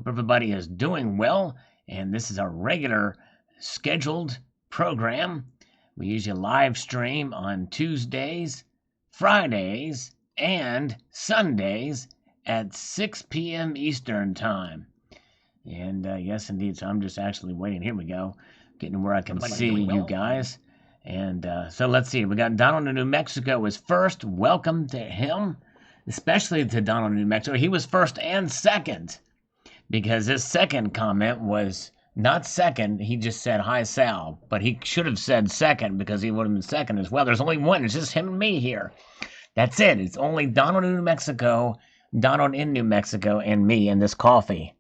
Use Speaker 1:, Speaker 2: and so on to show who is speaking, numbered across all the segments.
Speaker 1: Hope everybody is doing well. And this is our regular scheduled program. We usually live stream on Tuesdays, Fridays, and Sundays at 6 p.m. Eastern Time. And yes, indeed. So I'm just actually waiting. Here we go. Getting where I can see you guys. And so let's see. We got Donald in New Mexico is first. Welcome to him, especially to Donald in New Mexico. He was first and second because his second comment was not second. He just said, hi, Sal. But he should have said second because he would have been second as well. There's only one. It's just him and me here. That's it. It's only Donald in New Mexico, Donald in New Mexico, and me and this coffee.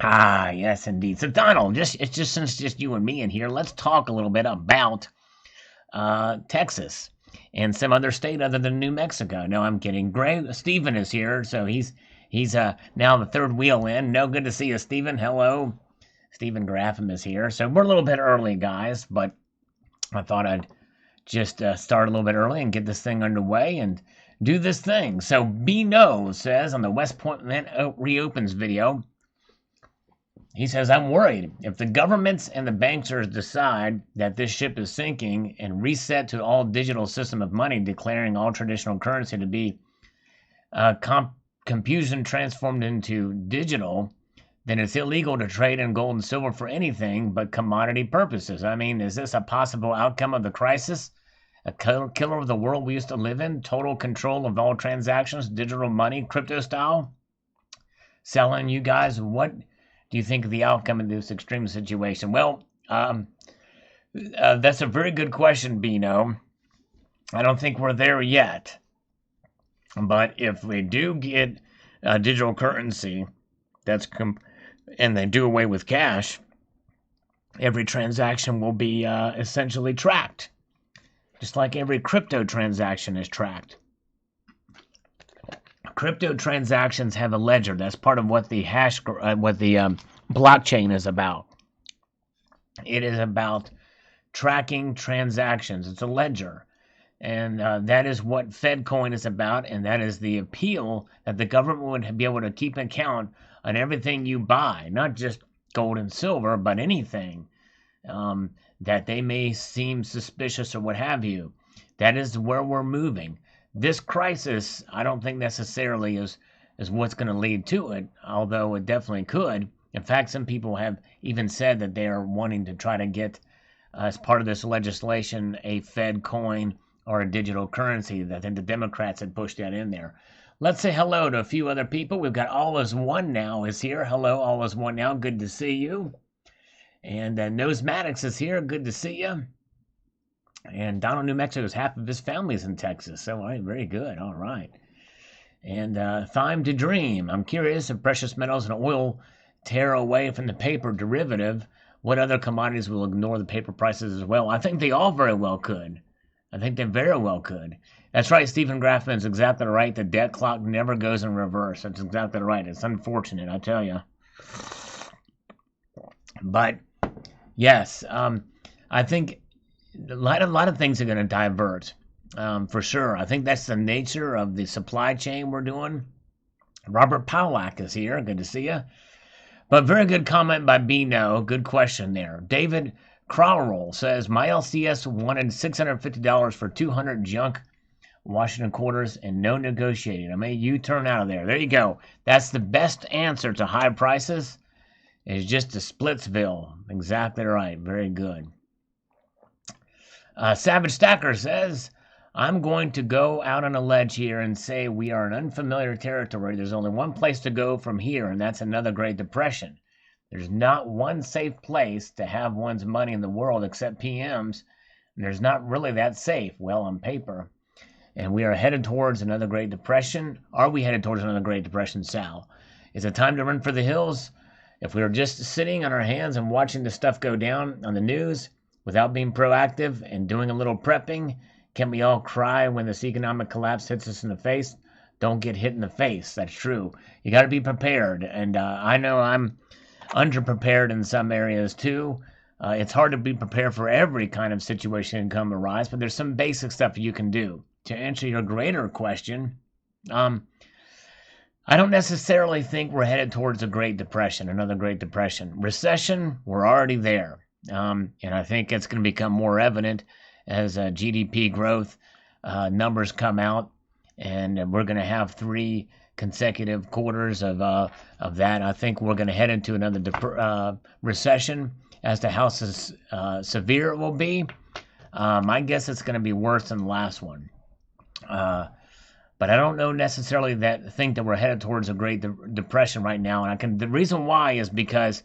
Speaker 1: Ah, yes, indeed. So, Donald, since it's just you and me in here, let's talk a little bit about Texas and some other state other than New Mexico. No, I'm kidding. Stephen is here, so he's now the third wheel in. No, good to see you, Stephen. Hello. Stephen Graffam is here. So we're a little bit early, guys, but I thought I'd just start a little bit early and get this thing underway and do this thing. So B-No says on the West Point reopens video, he says, I'm worried. If the governments and the banksters decide that this ship is sinking and reset to all digital system of money, declaring all traditional currency to be confusion transformed into digital, then it's illegal to trade in gold and silver for anything but commodity purposes. I mean, is this a possible outcome of the crisis? A killer of the world we used to live in? Total control of all transactions, digital money, crypto style? Selling, you guys, what do you think of the outcome of this extreme situation? Well, that's a very good question, Bino. I don't think we're there yet. But if we do get digital currency, and they do away with cash, every transaction will be essentially tracked, just like every crypto transaction is tracked. Crypto transactions have a ledger. That's part of what the blockchain is about. It is about tracking transactions. It's a ledger. And that is what FedCoin is about, and that is the appeal that the government would be able to keep account on everything you buy, not just gold and silver, but anything that they may seem suspicious or what have you. That is where we're moving. This crisis, I don't think necessarily is what's going to lead to it, although it definitely could. In fact, some people have even said that they are wanting to try to get, as part of this legislation, a Fed coin or a digital currency. I think the Democrats had pushed that in there. Let's say hello to a few other people. We've got All Is One Now is here. Hello, All Is One Now. Good to see you. And Nosematics is here. Good to see you. And Donald, New Mexico, is half of his family's in Texas. So, all right, very good. All right. And Time to Dream. I'm curious if precious metals and oil tear away from the paper derivative, what other commodities will ignore the paper prices as well? I think they all very well could. I think they very well could. That's right, Stephen Graffman is exactly right. The debt clock never goes in reverse. That's exactly right. It's unfortunate, I tell you. But, yes, I think a lot of things are going to divert, for sure. I think that's the nature of the supply chain we're doing. Robert Powlack is here. Good to see you. But very good comment by B-No. Good question there. David Crowroll says, my LCS wanted $650 for 200 junk Washington quarters and no negotiating. I made U-turn out of there. There you go. That's the best answer to high prices. It's just a Splitsville. Exactly right. Very good. Savage Stacker says, I'm going to go out on a ledge here and say we are in unfamiliar territory. There's only one place to go from here, and that's another Great Depression. There's not one safe place to have one's money in the world except PMs, and there's not really that safe, well, on paper. And we are headed towards another Great Depression. Are we headed towards another Great Depression, Sal? Is it time to run for the hills? If we were just sitting on our hands and watching the stuff go down on the news without being proactive and doing a little prepping, can we all cry when this economic collapse hits us in the face? Don't get hit in the face. That's true. You got to be prepared. And I know I'm underprepared in some areas too. It's hard to be prepared for every kind of situation that can come arise, but there's some basic stuff you can do. To answer your greater question, I don't necessarily think we're headed towards a Great Depression, another Great Depression. Recession, we're already there. And I think it's going to become more evident as GDP growth numbers come out, and we're going to have 3 consecutive quarters of that. I think we're going to head into another recession. As to how severe it will be, I guess it's going to be worse than the last one. But I don't know necessarily think that we're headed towards a Great Depression right now. And the reason why is because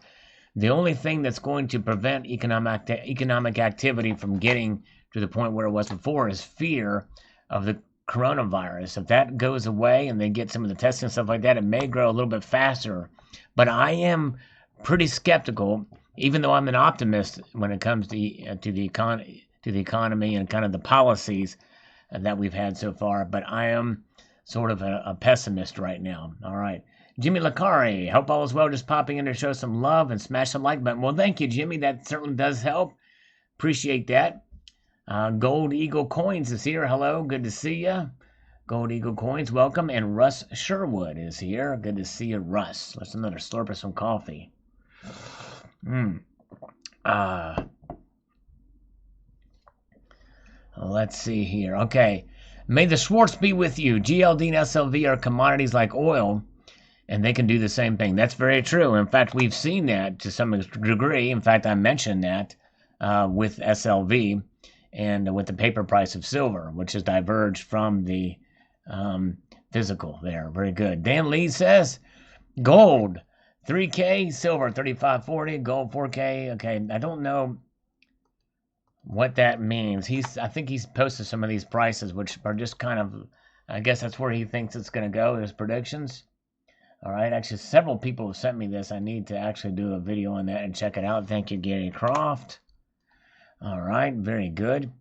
Speaker 1: the only thing that's going to prevent economic activity from getting to the point where it was before is fear of the coronavirus. If that goes away and they get some of the testing and stuff like that, it may grow a little bit faster. But I am pretty skeptical, even though I'm an optimist when it comes to the economy and kind of the policies that we've had so far. But I am sort of a pessimist right now. All right. Jimmy Lacari, hope all is well. Just popping in to show some love and smash the like button. Well, thank you, Jimmy. That certainly does help. Appreciate that. Gold Eagle Coins is here. Hello. Good to see you. Gold Eagle Coins, welcome. And Russ Sherwood is here. Good to see you, Russ. Let's another slurp of some coffee. Let's see here. Okay. May the Schwartz be with you. GLD and SLV are commodities like oil, and they can do the same thing. That's very true. In fact, we've seen that to some degree. In fact, I mentioned that with SLV and with the paper price of silver, which has diverged from the physical there. Very good. Dan Lee says, gold, 3K, silver, 35.40, gold, 4K. Okay, I don't know what that means. I think he's posted some of these prices, which are just kind of, I guess that's where he thinks it's going to go, his predictions. All right, actually, several people have sent me this. I need to actually do a video on that and check it out. Thank you, Gary Croft. All right, very good.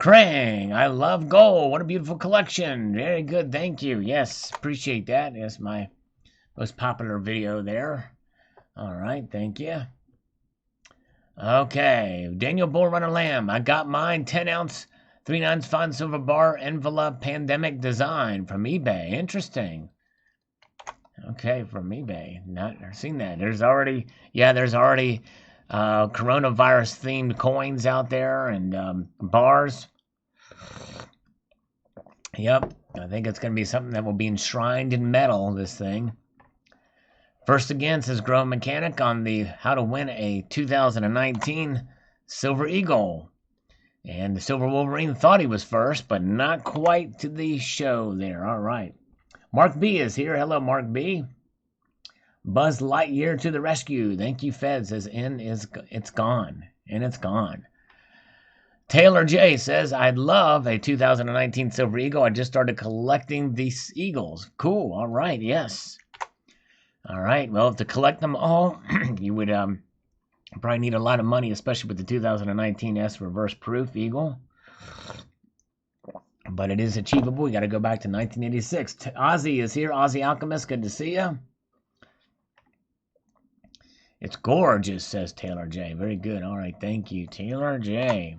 Speaker 1: Krang, I love gold. What a beautiful collection. Very good, thank you. Yes, appreciate that. That's my most popular video there. All right, thank you. Okay, Daniel Bull Runner Lamb. I got mine 10-ounce 3/9 fine silver bar envelope pandemic design from eBay. Interesting. Okay, from eBay. Not seen that. There's already coronavirus themed coins out there and bars. Yep, I think it's going to be something that will be enshrined in metal, this thing. First again, says Grow Mechanic on the how to win a 2019 Silver Eagle. And the Silver Wolverine thought he was first, but not quite to the show there. All right. Mark B is here. Hello, Mark B. Buzz Lightyear to the rescue. Thank you, Fed. Says it's gone. And it's gone. Taylor J says, I'd love a 2019 Silver Eagle. I just started collecting these Eagles. Cool. All right. Yes. All right, well, to collect them all, you would probably need a lot of money, especially with the 2019 S Reverse Proof Eagle. But it is achievable. We got to go back to 1986. Ozzy is here. Ozzy Alchemist, good to see you. It's gorgeous, says Taylor J. Very good. All right, thank you, Taylor J.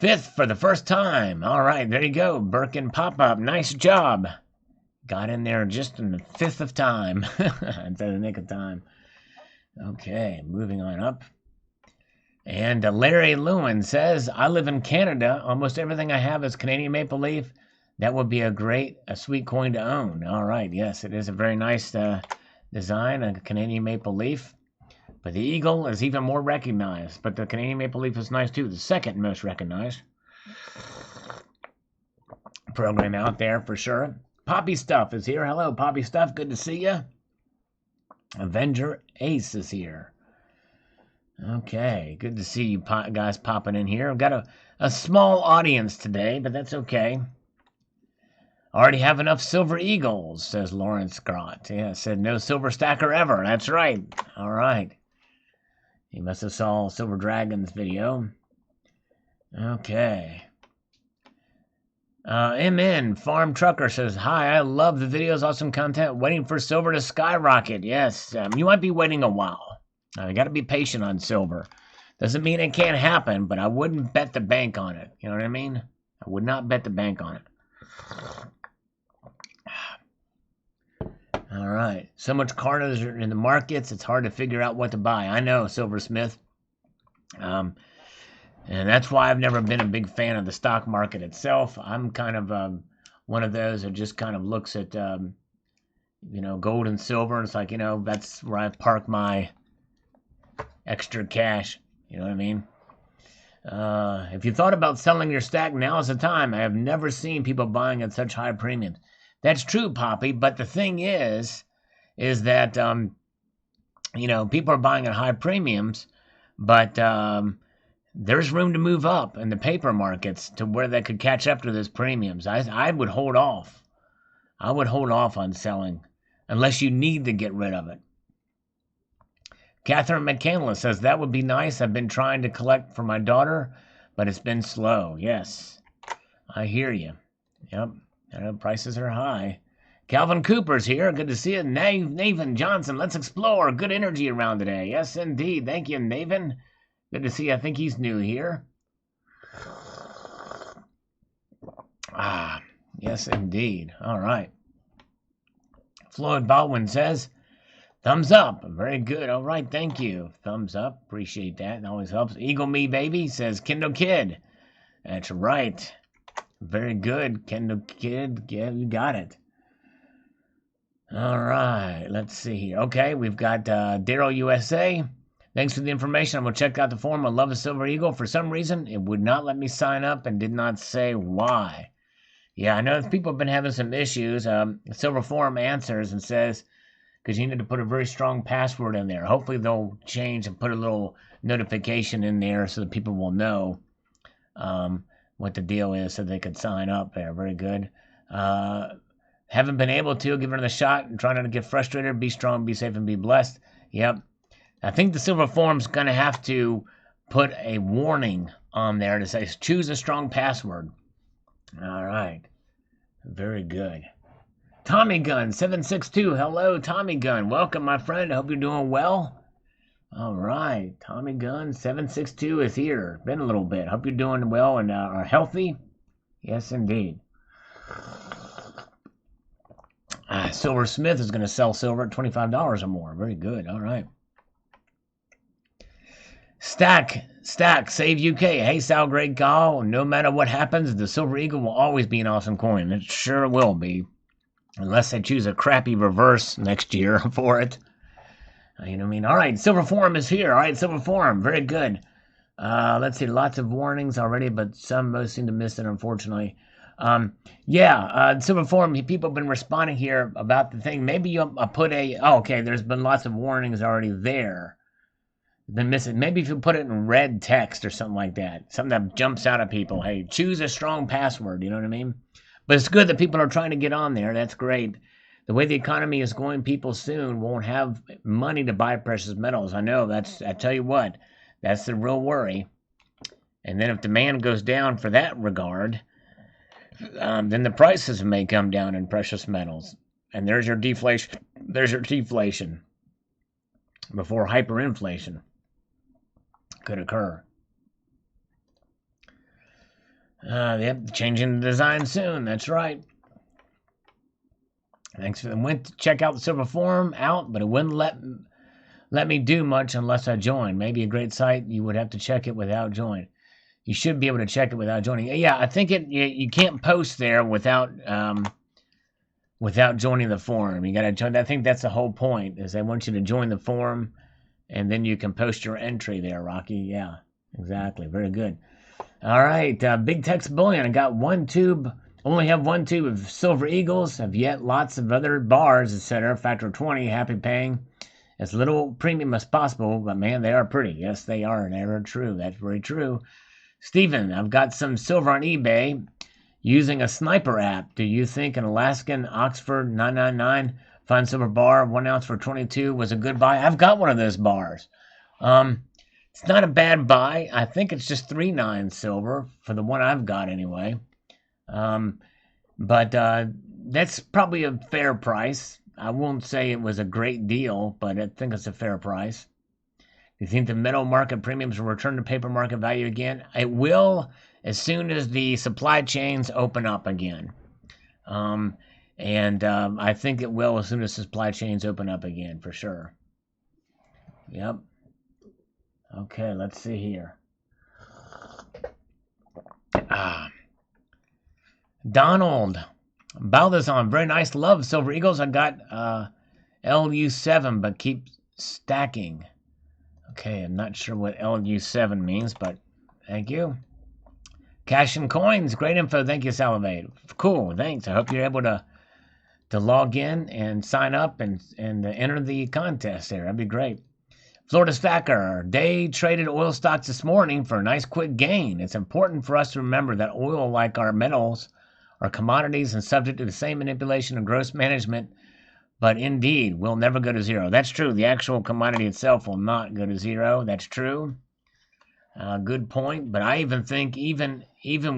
Speaker 1: 5th for the first time. All right, there you go. Birkin pop-up. Nice job. Got in there just in the 5th of time. Instead of the nick of time. Okay, moving on up. And Larry Lewin says, I live in Canada. Almost everything I have is Canadian maple leaf. That would be a sweet coin to own. All right, yes, it is a very nice design, a Canadian maple leaf. But the eagle is even more recognized. But the Canadian maple leaf is nice too. The second most recognized program out there for sure. Poppy Stuff is here. Hello, Poppy Stuff. Good to see you. Avenger Ace is here. Okay, good to see you guys popping in here. I've got a small audience today, but that's okay. Already have enough Silver Eagles, says Lawrence Grott. Yeah, said no silver stacker ever. That's right. All right. You must have saw Silver Dragon's video. Okay. MN Farm Trucker says, hi, I love the videos, awesome content, waiting for silver to skyrocket. Yes, you might be waiting a while. You got to be patient on silver. Doesn't mean it can't happen, but I wouldn't bet the bank on it. You know what I mean? I would not bet the bank on it. right. So much carnage in the markets, it's hard to figure out what to buy. I know, Silversmith. Um, and that's why I've never been a big fan of the stock market itself. I'm kind of one of those that just kind of looks at, gold and silver. And it's like, that's where I park my extra cash. You know what I mean? If you thought about selling your stack, now is the time. I have never seen people buying at such high premiums. That's true, Poppy. But the thing is that, people are buying at high premiums, but there's room to move up in the paper markets to where they could catch up to those premiums. I would hold off. I would hold off on selling unless you need to get rid of it. Catherine McCandless says, that would be nice. I've been trying to collect for my daughter, but it's been slow. Yes, I hear you. Yep, I know prices are high. Calvin Cooper's here. Good to see you. Nathan Johnson, let's explore. Good energy around today. Yes, indeed. Thank you, Nathan. Good to see you. I think he's new here. Yes, indeed. All right. Floyd Baldwin says, thumbs up. Very good. All right. Thank you. Thumbs up. Appreciate that. It always helps. Eagle Me Baby says, Kindle Kid. That's right. Very good. Kindle Kid. Yeah, you got it. All right. Let's see here. Okay. We've got Daryl USA. Thanks for the information. I'm going to check out the forum. I love a Silver Eagle. For some reason, it would not let me sign up and did not say why. Yeah, I know people have been having some issues. Silver Forum answers and says, because you need to put a very strong password in there. Hopefully they'll change and put a little notification in there so that people will know what the deal is so they could sign up there. Very good. Haven't been able to. Give it a shot and try not to get frustrated. Be strong, be safe, and be blessed. Yep. I think the Silver Forum's going to have to put a warning on there to say, choose a strong password. All right. Very good. Tommy Gun 762. Hello, Tommy Gun. Welcome, my friend. I hope you're doing well. All right. Tommy Gun 762 is here. Been a little bit. Hope you're doing well and are healthy. Yes, indeed. Silver Smith is going to sell silver at $25 or more. Very good. All right. Stack, Save UK. Hey, Sal, great call. No matter what happens, the Silver Eagle will always be an awesome coin. It sure will be. Unless they choose a crappy reverse next year for it. You know what I mean? All right, Silver Forum is here. All right, Silver Forum. Very good. Let's see. Lots of warnings already, but most seem to miss it, unfortunately. Silver Forum, people have been responding here about the thing. Maybe you'll put okay, there's been lots of warnings already there. Been missing. Maybe if you put it in red text or something like that. Something that jumps out at people. Hey, choose a strong password. You know what I mean? But it's good that people are trying to get on there. That's great. The way the economy is going, people soon won't have money to buy precious metals. I know. I tell you what, that's the real worry. And then if demand goes down for that regard, then the prices may come down in precious metals. And there's your deflation. Before hyperinflation could occur. Yep, changing the design soon. That's right. Thanks for went to check out the Silver Forum out, but it wouldn't let me do much unless I joined. Maybe a great site. You would have to check it without joining. You should be able to check it without joining. Yeah, I think you can't post there without joining the forum. You got to join. I think that's the whole point. Is they want you to join the forum, and then you can post your entry there, Rocky. Yeah, exactly. Very good. All right, Big Tex Bullion. I got one tube. Only have one tube of Silver Eagles. Have yet lots of other bars, etc. Factor 20. Happy paying as little premium as possible. But man, they are pretty. Yes, they are, and they are true. That's very true. Stephen, I've got some silver on eBay using a sniper app. Do you think an Alaskan Oxford 999 fine silver bar, 1 ounce for 22 was a good buy? I've got one of those bars. It's not a bad buy. I think it's just 3.9 silver for the one I've got anyway. But that's probably a fair price. I won't say it was a great deal, but I think it's a fair price. Do you think the metal market premiums will return to paper market value again? It will as soon as the supply chains open up again. And I think it will as soon as supply chains open up again, for sure. Yep. Okay, let's see here. Donald Baldazon, very nice. Love Silver Eagles. I got LU7, but keep stacking. Okay, I'm not sure what LU7 means, but thank you. Cash and Coins, great info. Thank you, Salivate. Cool, thanks. I hope you're able to log in and sign up and enter the contest there. That'd be great. Florida Stacker, day traded oil stocks this morning for a nice quick gain. It's important for us to remember that oil, like our metals, are commodities and subject to the same manipulation and gross management, but indeed will never go to zero. That's true. The actual commodity itself will not go to zero. That's true. Good point. But I even think even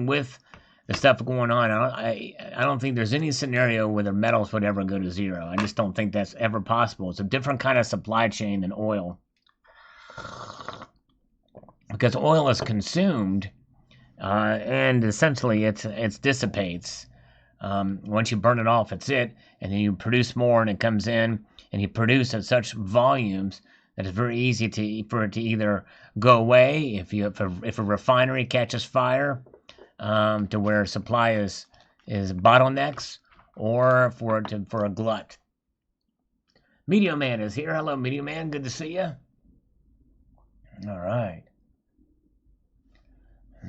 Speaker 1: with the stuff going on, I don't think there's any scenario where the metals would ever go to zero. I just don't think that's ever possible. It's a different kind of supply chain than oil. Because oil is consumed, and essentially it dissipates. Once you burn it off, it's it, and then you produce more, and it comes in, and you produce at such volumes that it's very easy for it to either go away if a refinery catches fire, to where supply is bottlenecks, or for a glut. Media Man is here. Hello, Media Man. Good to see you. All right.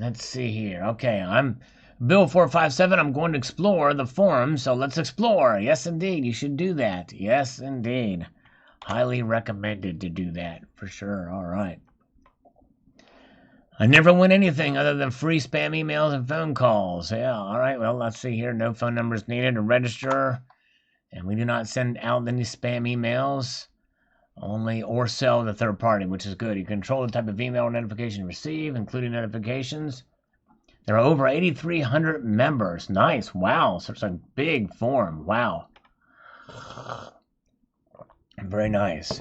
Speaker 1: Let's see here. Okay, I'm Bill457. I'm going to explore the forum, so let's explore. Yes, indeed. You should do that. Yes, indeed. Highly recommended to do that, for sure. All right. I never win anything other than free spam emails and phone calls. Yeah, all right. Well, let's see here. No phone numbers needed to register. And we do not send out any spam emails. Only or sell the third party, which is good. You control the type of email or notification you receive, including notifications. There are over 8,300 members. Nice. Wow. Such a big forum. Wow. Very nice.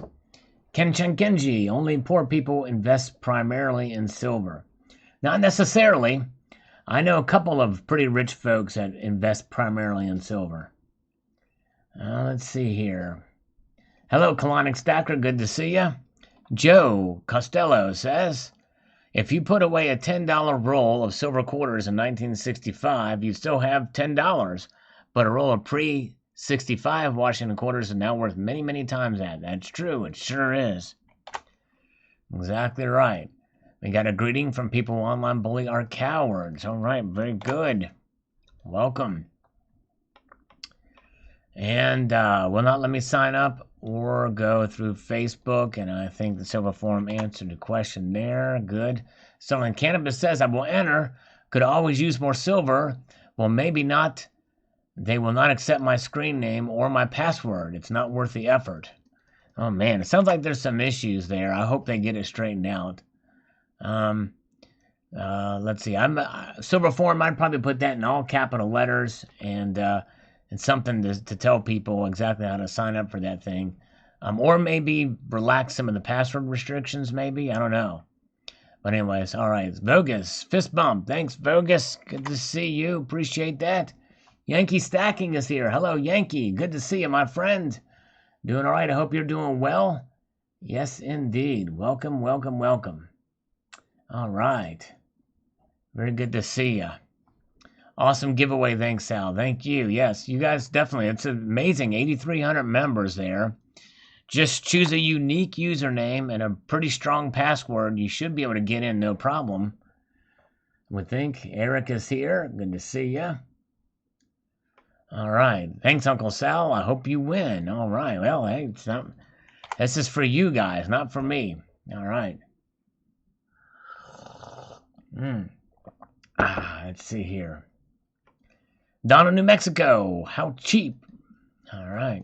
Speaker 1: Kenchan Kenji. Only poor people invest primarily in silver. Not necessarily. I know a couple of pretty rich folks that invest primarily in silver. Let's see here. Hello, Colonic Stacker. Good to see you. Joe Costello says, if you put away a $10 roll of silver quarters in 1965, you'd still have $10, but a roll of pre-65 Washington quarters is now worth many, many times that. That's true. It sure is. Exactly right. We got a greeting from people who online bully are cowards. All right, very good. Welcome. And will not let me sign up or go through Facebook, and I think the Silver Forum answered the question there. Good. Stolen Cannabis says, I will enter. Could always use more silver. Well, maybe not. They will not accept my screen name or my password. It's not worth the effort. Oh, man. It sounds like there's some issues there. I hope they get it straightened out. Let's see. Silver Forum, I'd probably put that in all capital letters, and something to tell people exactly how to sign up for that thing. Or maybe relax some of the password restrictions, maybe. I don't know. But anyways, all right. Vogus, fist bump. Thanks, Vogus. Good to see you. Appreciate that. Yankee Stacking is here. Hello, Yankee. Good to see you, my friend. Doing all right. I hope you're doing well. Yes, indeed. Welcome, welcome, welcome. All right. Very good to see you. Awesome giveaway. Thanks, Sal. Thank you. Yes, you guys definitely. It's amazing. 8,300 members there. Just choose a unique username and a pretty strong password. You should be able to get in no problem. I would think. Eric is here. Good to see you. All right. Thanks, Uncle Sal. I hope you win. All right. Well, hey, this is for you guys, not for me. All right. Let's see here. Donna, New Mexico. How cheap. All right.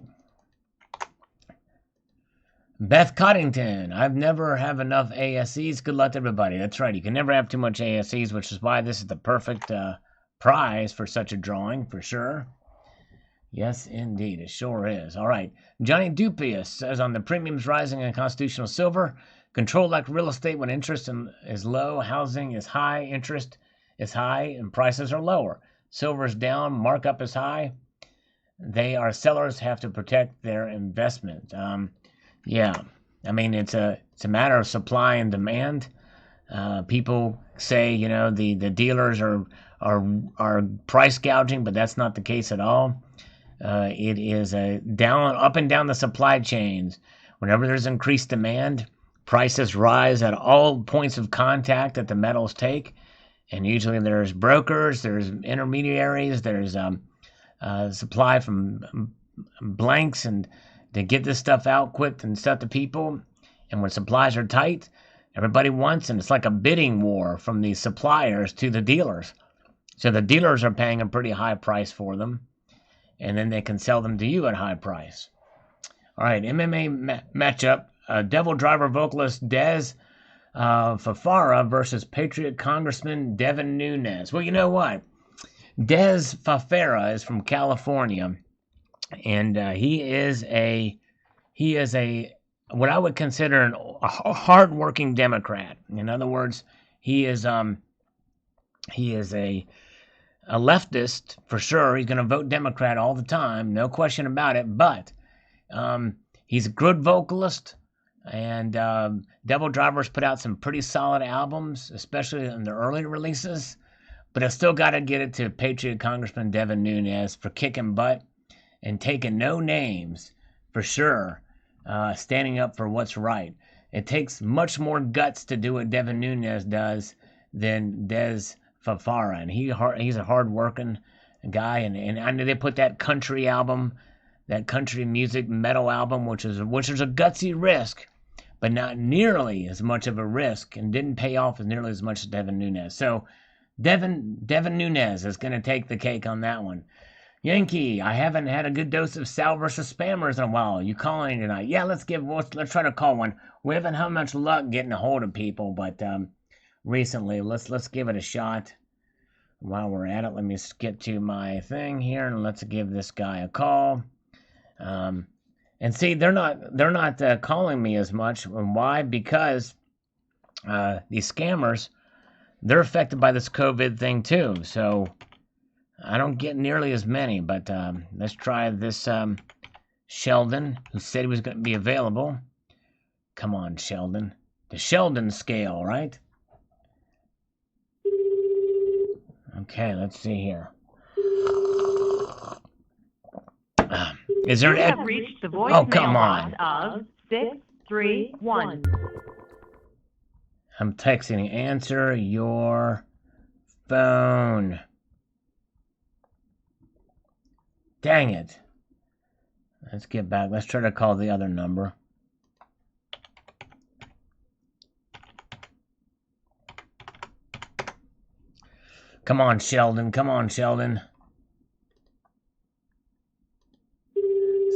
Speaker 1: Beth Coddington. I've never have enough ASEs. Good luck to everybody. That's right. You can never have too much ASEs, which is why this is the perfect prize for such a drawing, for sure. Yes, indeed. It sure is. All right. Johnny Dupius says, on the premiums rising in constitutional silver, control like real estate when interest is low, housing is high, interest is high, and prices are lower. Silver is down, markup is high. sellers have to protect their investment. Yeah, I mean it's a matter of supply and demand. People say the dealers are price gouging, but that's not the case at all. It is a up and down the supply chains. Whenever there's increased demand, prices rise at all points of contact that the metals take, and usually there's brokers, there's intermediaries, there's supply from blanks and to get this stuff out quick and stuff to people. And when supplies are tight, everybody wants, and it's like a bidding war from the suppliers to the dealers. So the dealers are paying a pretty high price for them, and then they can sell them to you at high price. All right, MMA matchup: Devil Driver vocalist Dez Fafara versus Patriot Congressman Devin Nunes. Well, you know what? Dez Fafara is from California, and he is a what I would consider a hard-working Democrat. In other words, he is a leftist for sure. He's going to vote Democrat all the time, no question about it. But he's a good vocalist, and Devil Drivers put out some pretty solid albums, especially in the early releases. But I still got to get it to Patriot Congressman Devin Nunes for kicking butt and taking no names for sure, standing up for what's right. It takes much more guts to do what Devin Nunes does than Dez Fafara, and he's a hard-working guy. And I know they put that country album, that country music metal album, which is a gutsy risk, but not nearly as much of a risk, and didn't pay off as nearly as much as Devin Nunes. So Devin Nunes is going to take the cake on that one. Yankee, I haven't had a good dose of Sal versus Spammers in a while. You calling tonight? Yeah, let's try to call one. We haven't had much luck getting a hold of people, but recently, let's give it a shot. While we're at it, let me get to my thing here and let's give this guy a call. And see, they're not calling me as much. And why? Because these scammers, they're affected by this COVID thing too. So I don't get nearly as many. But let's try this Sheldon, who said he was going to be available. Come on, Sheldon. The Sheldon scale, right? Okay, let's see here. Is there
Speaker 2: an reached the voicemail
Speaker 1: come on.
Speaker 2: Of 631.
Speaker 1: I'm texting. Answer your phone. Dang it. Let's get back. Let's try to call the other number. Come on, Sheldon. Come on, Sheldon.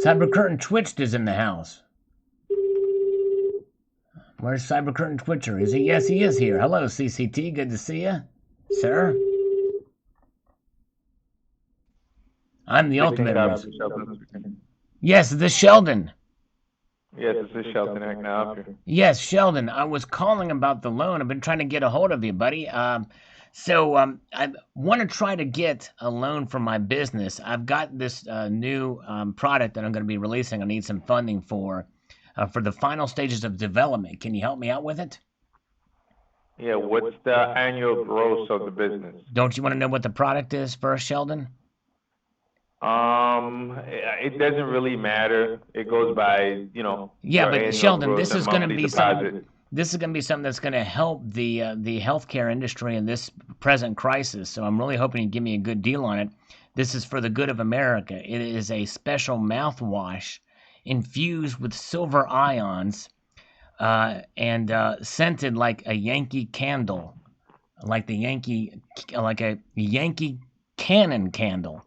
Speaker 1: Cybercurtain Twitched is in the house. Where's Cybercurtain Twitcher? Is he? Yes, he is here. Hello, CCT. Good to see you, sir. I'm the ultimate. Yes, this Sheldon.
Speaker 3: Yes, this is Sheldon. How can I help you?
Speaker 1: Yes, Sheldon. I was calling about the loan. I've been trying to get a hold of you, buddy. So I want to try to get a loan for my business. I've got this new product that I'm going to be releasing. I need some funding for the final stages of development. Can you help me out with it?
Speaker 3: Yeah, what's the annual gross of the business?
Speaker 1: Don't you want to know what the product is first, Sheldon?
Speaker 3: It doesn't really matter. It goes by,
Speaker 1: Yeah, but Sheldon, this is going to be something. This is going to be something that's going to help the healthcare industry in this present crisis. So I'm really hoping you give me a good deal on it. This is for the good of America. It is a special mouthwash infused with silver ions and scented like a Yankee candle, like a Yankee cannon candle.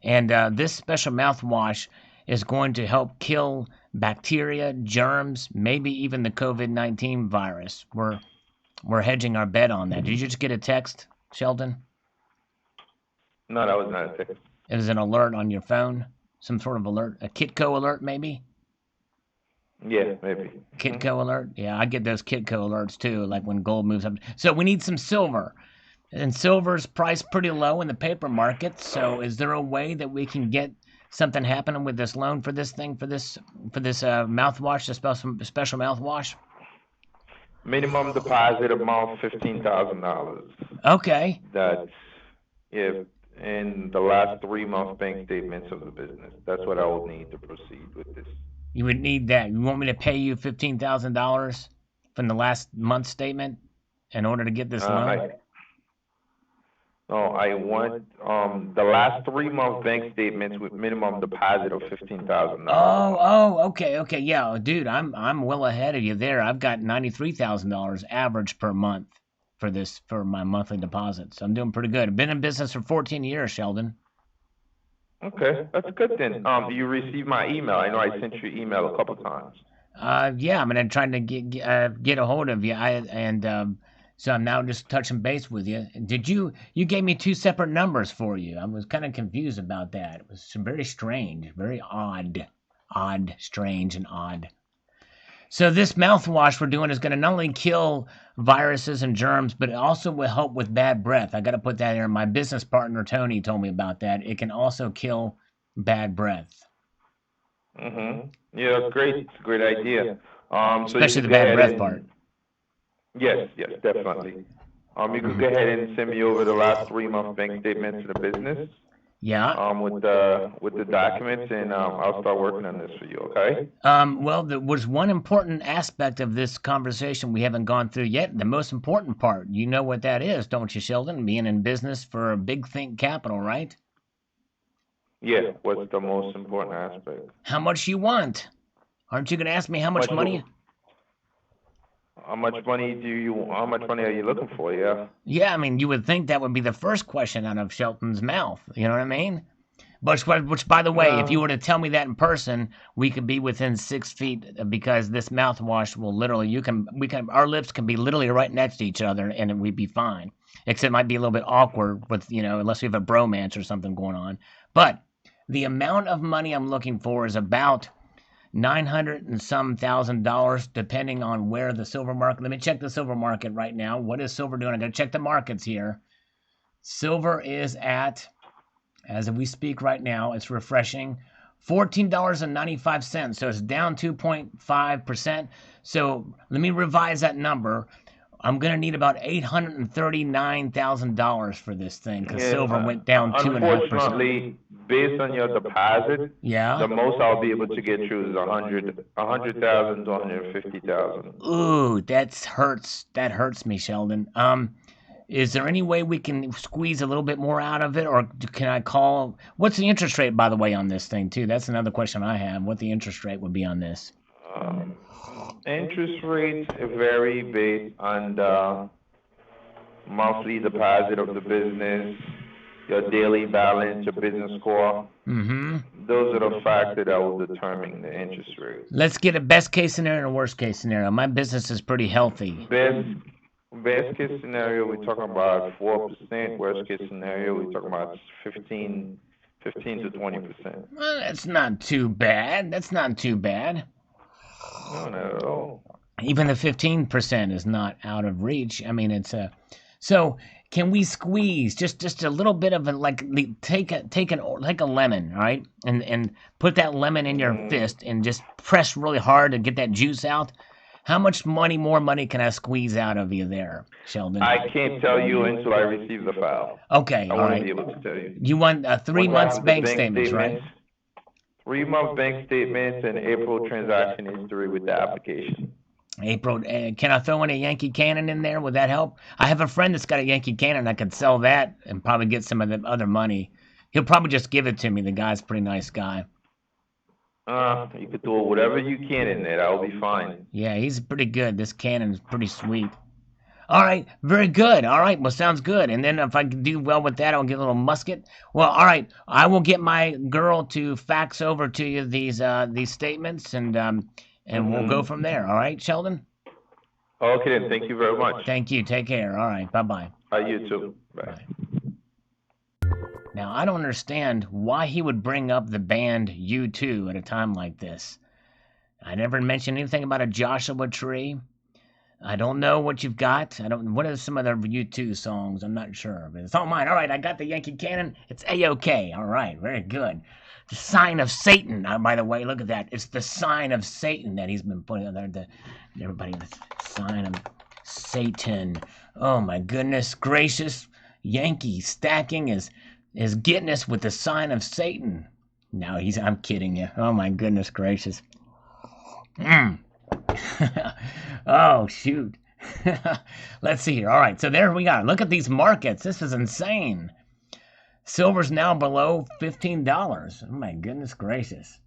Speaker 1: And this special mouthwash is going to help kill bacteria, germs, maybe even the COVID-19 virus. We're hedging our bet on that. Did you just get a text, Sheldon?
Speaker 3: No, that was not a text.
Speaker 1: It was an alert on your phone? Some sort of alert? A Kitco alert, maybe?
Speaker 3: Yeah, maybe.
Speaker 1: Kitco alert? Yeah, I get those Kitco alerts too, like when gold moves up. So we need some silver. And silver's priced pretty low in the paper market. So is there a way that we can get something happening with this loan for this thing for this mouthwash, the special mouthwash?
Speaker 3: Minimum deposit amount $15,000.
Speaker 1: Okay.
Speaker 3: That's in the last 3 month bank statements of the business. That's what I will need to proceed with this.
Speaker 1: You would need that. You want me to pay you $15,000 from the last month's statement in order to get this loan?
Speaker 3: I want the last 3 month bank statements with minimum deposit of $15,000.
Speaker 1: Okay, yeah, dude, I'm well ahead of you there. I've got $93,000 average per month for my monthly deposits. I'm doing pretty good. I've been in business for 14 years, Sheldon.
Speaker 3: Okay, that's good then. Do you receive my email? I know I sent you email a couple times.
Speaker 1: Yeah, I'm gonna try to get a hold of you. So I'm now just touching base with you. You gave me two separate numbers for you. I was kind of confused about that. It was very strange, very odd, strange, and odd. So this mouthwash we're doing is going to not only kill viruses and germs, but it also will help with bad breath. I got to put that in. My business partner Tony told me about that. It can also kill bad breath.
Speaker 3: Yeah, that's great. It's a great idea.
Speaker 1: Especially the bad breath part.
Speaker 3: Yes, definitely. You can go ahead and send me over the last 3 month bank statements of the business.
Speaker 1: Yeah.
Speaker 3: With the documents, and I'll start working on this for you. Okay.
Speaker 1: Well, there was one important aspect of this conversation we haven't gone through yet. The most important part. You know what that is, don't you, Sheldon? Being in business for a big think capital, right?
Speaker 3: Yeah. What's the most important aspect?
Speaker 1: How much you want? Aren't you going to ask me how much money?
Speaker 3: How much money are you looking for? Yeah.
Speaker 1: Yeah, I mean, you would think that would be the first question out of Shelton's mouth. You know what I mean? Which, by the way, if you were to tell me that in person, we could be within 6 feet because this mouthwash will literally, our lips can be literally right next to each other and we'd be fine. Except it might be a little bit awkward with, unless we have a bromance or something going on. But the amount of money I'm looking for is about $900 and some thousand, depending on where the silver market. Let me check the silver market right now. What is silver doing? I gotta check the markets here. Silver is at, as we speak right now, it's refreshing, $14.95. So it's down 2.5%. So let me revise that number. I'm gonna need about $839,000 for this thing because silver went down 2.5%.
Speaker 3: Unfortunately, based on your deposit, the most I'll be able to get you is $100,000 to $150,000.
Speaker 1: Ooh, that hurts. That hurts me, Sheldon. Is there any way we can squeeze a little bit more out of it, or can I call? What's the interest rate, by the way, on this thing too? That's another question I have. What the interest rate would be on this?
Speaker 3: Interest rates vary based on the monthly deposit of the business, your daily balance, your business score. Those are the factors that will determine the interest rate.
Speaker 1: Let's get a best case scenario and a worst case scenario. My business is pretty healthy.
Speaker 3: Best case scenario, we're talking about 4%. Worst case scenario, we're talking about 15 to 20%.
Speaker 1: Well, that's not too bad. Not
Speaker 3: at all.
Speaker 1: Even the 15% is not out of reach. I mean, it's a. So can we squeeze just a little bit of take a lemon, right, and put that lemon in your fist and just press really hard to get that juice out. How much more money can I squeeze out of you there, Sheldon?
Speaker 3: I can't tell you until I receive the file.
Speaker 1: Okay,
Speaker 3: all right. I won't be able to tell you.
Speaker 1: You want 3 months bank statements, right?
Speaker 3: 3 month bank statements and April transaction history with the application.
Speaker 1: April, can I throw in a Yankee Cannon in there? Would that help? I have a friend that's got a Yankee Cannon. I could sell that and probably get some of the other money. He'll probably just give it to me. The guy's a pretty nice guy.
Speaker 3: You could do whatever you can in there. That'll be fine.
Speaker 1: Yeah, he's pretty good. This cannon's pretty sweet. All right, very good. All right, well, sounds good. And then if I do well with that, I'll get a little musket. Well, all right, I will get my girl to fax over to you these statements, and we'll go from there. All right, Sheldon?
Speaker 3: Okay, then. Thank you very much.
Speaker 1: Thank you. Take care. All right, bye-bye.
Speaker 3: You too. Bye.
Speaker 1: Now, I don't understand why he would bring up the band U2 at a time like this. I never mentioned anything about a Joshua Tree. I don't know what you've got. What are some other U2 songs? I'm not sure, but it's all mine. All right, I got the Yankee Cannon. It's A-OK. All right, very good. The sign of Satan. By the way, look at that. It's the sign of Satan that he's been putting on there. Everybody, the sign of Satan. Oh my goodness gracious. Yankee stacking is getting us with the sign of Satan. No, I'm kidding you. Oh my goodness gracious. Oh shoot. Let's see here. All right, so there we go. Look at these markets. This is insane. Silver's now below $15. Oh my goodness gracious.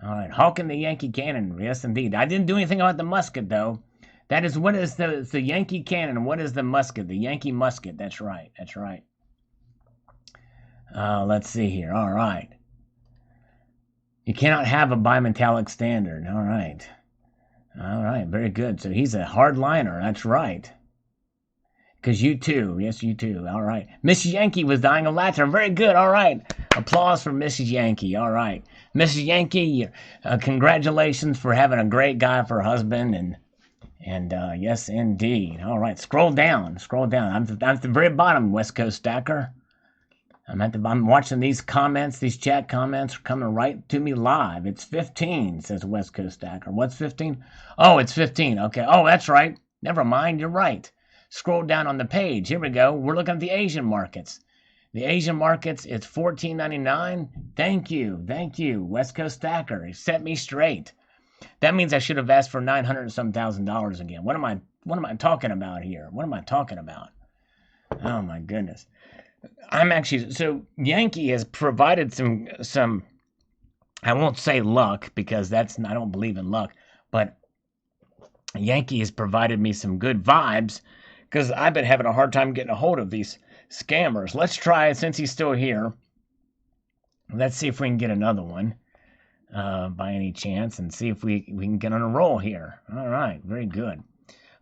Speaker 1: All right, hawking the Yankee cannon. Yes, indeed. I didn't do anything about the musket, though. That is, what is the Yankee cannon? What is the musket? The Yankee musket. That's right. That's right. Let's see here. All right. You cannot have a bimetallic standard. All right. All right. Very good. So he's a hardliner. That's right. Because you too. Yes, you too. All right. Mrs. Yankee was dying of laughter. Very good. All right. Applause for Mrs. Yankee. All right. Mrs. Yankee, congratulations for having a great guy for husband. And yes, indeed. All right. Scroll down. Scroll down. I'm at the very bottom, West Coast Stacker. I'm watching these comments. These chat comments are coming right to me live. It's 15, says West Coast Stacker. What's 15? Oh, it's 15. Okay. Oh, that's right. Never mind. You're right. Scroll down on the page. Here we go. We're looking at the Asian markets. The Asian markets, it's $14.99. Thank you. Thank you, West Coast Stacker. You set me straight. That means I should have asked for $900 and some thousand again. What am I talking about here? What am I talking about? Oh my goodness. I'm actually, so Yankee has provided some I won't say luck because I don't believe in luck, but Yankee has provided me some good vibes because I've been having a hard time getting a hold of these scammers. Let's try it since he's still here. Let's see if we can get another one by any chance and see if we can get on a roll here. All right, very good.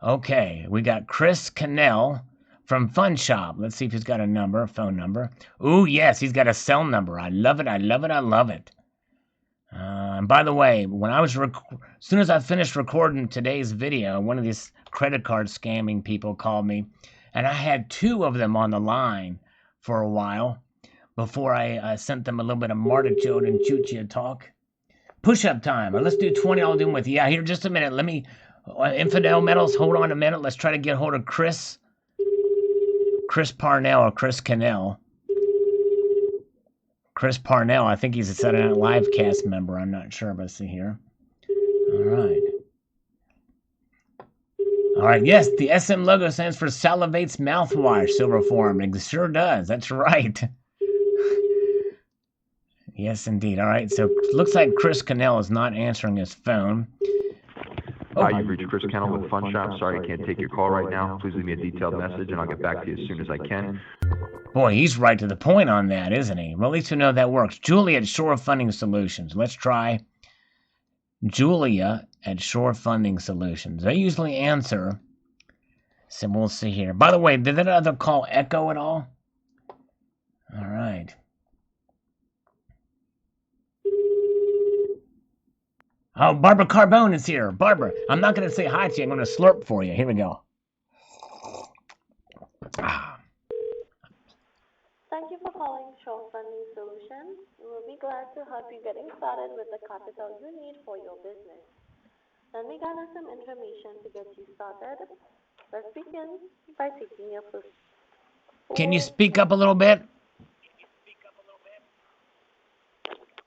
Speaker 1: Okay, we got Chris Cannell from Fun Shop. Let's see if he's got a phone number. Ooh, yes, he's got a cell number. I love it, I love it, I love it. And by the way, when I was as soon as I finished recording today's video, one of these credit card scamming people called me, and I had two of them on the line for a while before I sent them a little bit of Martichote and Chuchia talk. Push-up time. Let's do 20. I'll do them with you. Yeah, here, just a minute. Let me, Infidel Metals, hold on a minute. Let's try to get hold of Chris Parnell or Chris Cannell. Chris Parnell, I think he's a Saturday Night Live cast member. I'm not sure, but see here. All right. All right, yes, the SM logo stands for Salivate's Mouthwash, Silver Form. It sure does. That's right. Yes, indeed. All right, so looks like Chris Cannell is not answering his phone.
Speaker 4: Oh, you've reached Chris Cannell with Fun Shop. Sorry I can't take your call right now. Please leave me a detailed message, and I'll get back to you as soon as I can.
Speaker 1: Boy, he's right to the point on that, isn't he? Well, at least we know that works. Julia at Shore Funding Solutions. Let's try Julia at Shore Funding Solutions. They usually answer. So we'll see here. By the way, did that other call echo at all? All right. Oh, Barbara Carbone is here. Barbara, I'm not going to say hi to you. I'm going to slurp for you. Here we go.
Speaker 5: Thank you for calling Shore Funding Solutions. We'll be glad to help you getting started with the capital you need for your business. Let me gather some information to get you started. Let's begin by taking your first.
Speaker 1: Can you speak up a little bit?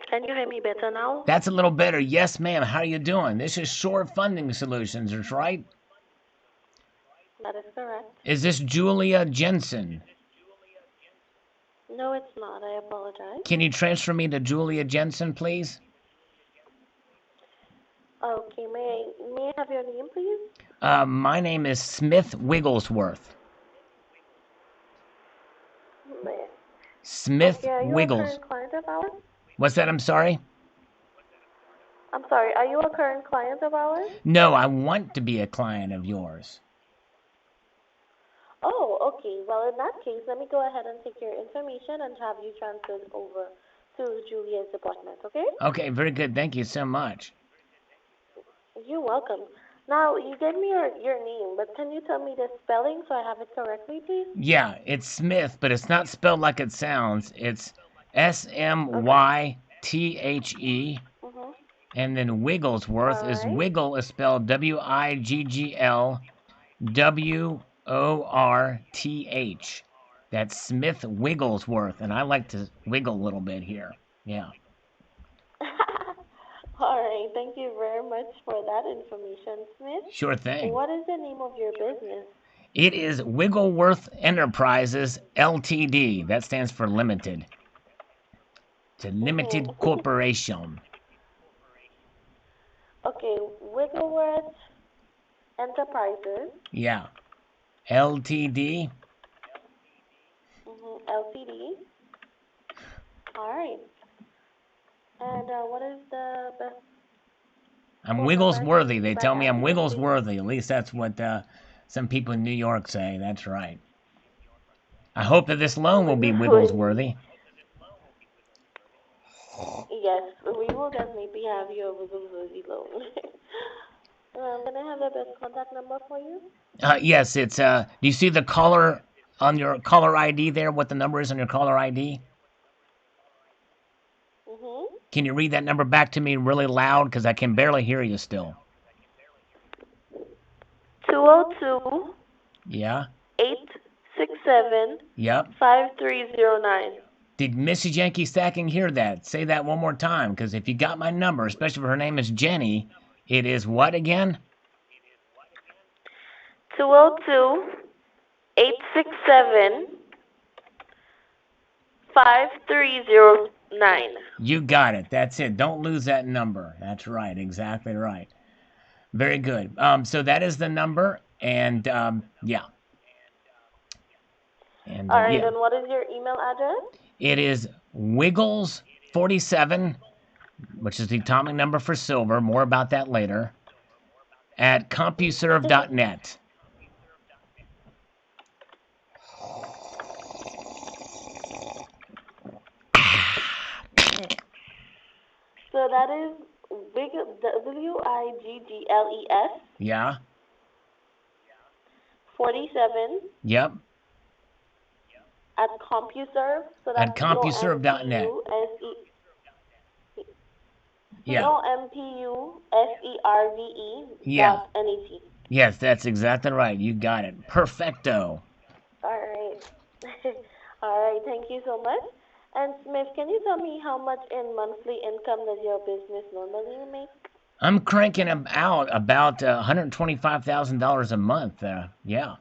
Speaker 5: Can you hear me better now?
Speaker 1: That's a little better. Yes, ma'am. How are you doing? This is Shore Funding Solutions, that's right?
Speaker 5: That is correct.
Speaker 1: Is this Julia Jensen?
Speaker 5: No, it's not. I apologize.
Speaker 1: Can you transfer me to Julia Jensen, please?
Speaker 5: Okay, may I have your name, please?
Speaker 1: My name is Smith Wigglesworth. Smith
Speaker 5: okay, are you
Speaker 1: Wiggles.
Speaker 5: a current client of ours?
Speaker 1: What's that? I'm sorry?
Speaker 5: I'm sorry, are you a current client of ours?
Speaker 1: No, I want to be a client of yours.
Speaker 5: Oh, okay. Well, in that case, let me go ahead and take your information and have you transferred over to Julia's department, okay?
Speaker 1: Okay, very good. Thank you so much.
Speaker 5: You're welcome. Now, you gave me your name, but can you tell me the spelling so I have it correctly, please?
Speaker 1: Yeah, it's Smith, but it's not spelled like it sounds. It's Smyth.
Speaker 5: Mm-hmm.
Speaker 1: and then Wigglesworth
Speaker 5: All
Speaker 1: is
Speaker 5: right.
Speaker 1: Wiggle is spelled Wigglworth. That's Smith Wigglesworth, and I like to wiggle a little bit here. Yeah,
Speaker 5: All right. Thank you very much for that information, Smith.
Speaker 1: sure thing.
Speaker 5: What is the name of your business?
Speaker 1: It is Wigglesworth Enterprises Ltd. That stands for limited. It's a limited
Speaker 5: Mm-hmm.
Speaker 1: corporation.
Speaker 5: Okay, Wiggleworth Enterprises,
Speaker 1: Yeah, Ltd.
Speaker 5: Ltd. All right. And what is the best
Speaker 1: I'm
Speaker 5: phone number I can
Speaker 1: Wigglesworthy.
Speaker 5: reach you
Speaker 1: They
Speaker 5: back
Speaker 1: tell me
Speaker 5: at
Speaker 1: I'm
Speaker 5: today, please?
Speaker 1: Wigglesworthy. At least that's what some people in New York say. That's right. I hope that this loan will be
Speaker 5: Wigglesworthy.
Speaker 1: Wigglesworthy.
Speaker 5: Yes, we will definitely have you a Wigglesworthy loan. Can I have the best contact number for you?
Speaker 1: Yes, it's do you see the caller on your caller ID there? What the number is on your caller ID?
Speaker 5: Mm-hmm.
Speaker 1: Can you read that number back to me really loud? Because I can barely hear you still.
Speaker 5: 202
Speaker 1: Yeah?
Speaker 5: 867
Speaker 1: Yep.
Speaker 5: 5309.
Speaker 1: Did Mrs. Yankee Stacking hear that? Say that one more time, because if you got my number, especially if her name is Jenny, it is what again?
Speaker 5: 202 867 5309.
Speaker 1: You got it. That's it. Don't lose that number. That's right. Exactly right. Very good. So that is the number, and yeah, and
Speaker 5: All right,
Speaker 1: yeah,
Speaker 5: and what is your email address?
Speaker 1: it is Wiggles47, which is the atomic number for silver. More about that later. At CompuServe.net.
Speaker 5: So that is Wiggles
Speaker 1: Yeah.
Speaker 5: 47
Speaker 1: Yep.
Speaker 5: at CompuServe. So
Speaker 1: At
Speaker 5: that's
Speaker 1: CompuServe.net. Yeah.
Speaker 5: CompuServe
Speaker 1: Yeah.
Speaker 5: dot net.
Speaker 1: Yes, that's exactly right. You got it. Perfecto.
Speaker 5: All right. All right. Thank you so much. And Smith, can you tell me how much in monthly income does your business normally make?
Speaker 1: I'm cranking out about $125,000 a month. Yeah.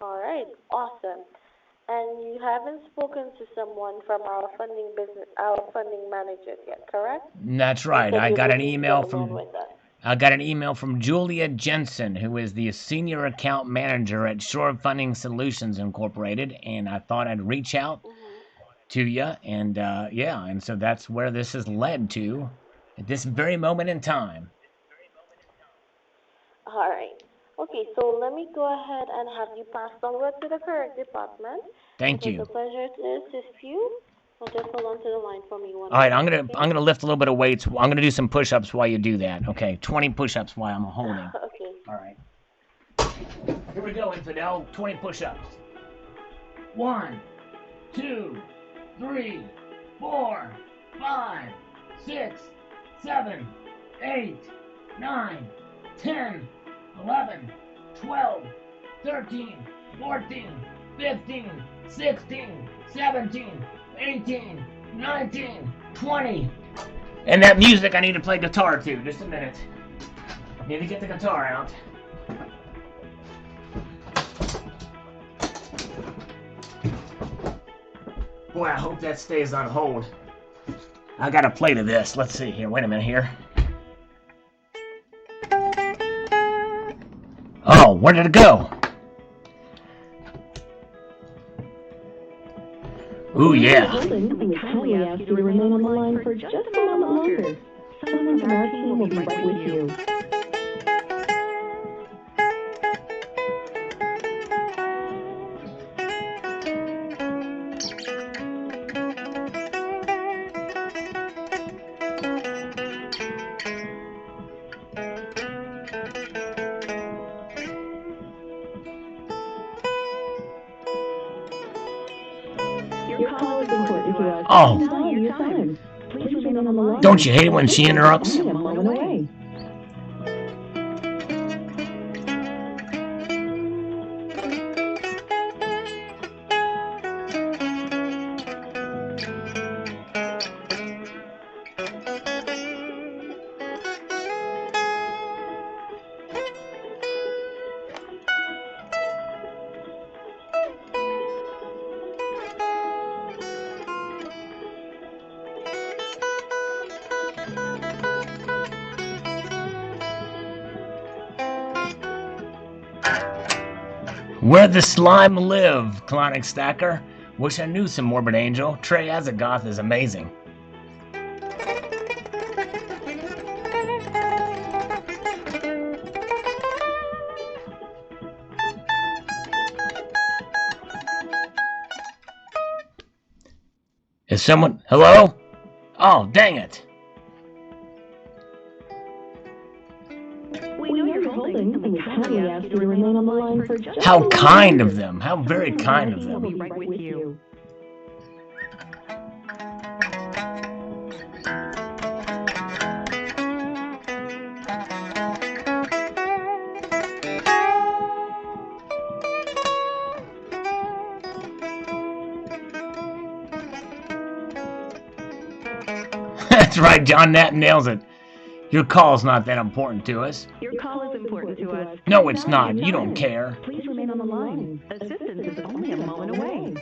Speaker 5: All right. Awesome. And you haven't spoken to someone from our funding managers yet, correct?
Speaker 1: That's
Speaker 5: You
Speaker 1: right.
Speaker 5: said your business is well known with us.
Speaker 1: I got an email from Julia Jensen, who is the senior account manager at Shore Funding Solutions Incorporated, and I thought I'd reach out to you, and yeah, and so that's where this has led to at this very moment in time.
Speaker 5: All right. Okay, so let me go ahead and have you passed over to the correct department.
Speaker 1: Thank
Speaker 5: It was a
Speaker 1: you.
Speaker 5: pleasure to assist you. So just hold on to the line for me one
Speaker 1: All right,
Speaker 5: moment, okay?
Speaker 1: I'm gonna lift a little bit of weights. I'm gonna do some push-ups while you do that. Okay, 20 push-ups while I'm holding.
Speaker 5: Okay.
Speaker 1: All right. Here we go, Infidel. 20 push-ups. 1, 2, 3, 4, 5, 6, 7, 8, 9, 10, 11, 12, 13, 14, 15, 16, 17, 18, 19, 20. And that music, I need to play guitar too. Just a minute. Need to get the guitar out. Boy, I hope that stays on hold. I gotta play to this. Let's see here. Wait a minute here. Oh, where did it go? Ooh, yeah.
Speaker 2: We kindly ask you to remain on the line for just a moment longer. Someone from our team will be right with you. Your call is important to us.
Speaker 1: Oh.
Speaker 2: Please value your time. Please remain on the line.
Speaker 1: Don't you hate it when she interrupts?
Speaker 2: Only a moment away.
Speaker 1: Where the slime live, Clonic Stacker. Wish I knew some Morbid Angel. Trey Azagoth is amazing. Is someone... Hello? Oh, dang it.
Speaker 2: We know you're holding, and we kindly ask you to remain on the line for just
Speaker 1: How kind of them. How very kind of
Speaker 2: We'll be
Speaker 1: them.
Speaker 2: right with you.
Speaker 1: That's right, John Knapp nails it. Your call's not that important to us.
Speaker 2: Your call is important to us.
Speaker 1: No, it's not. You don't care.
Speaker 2: Please remain on the line. Assistance is only a moment away.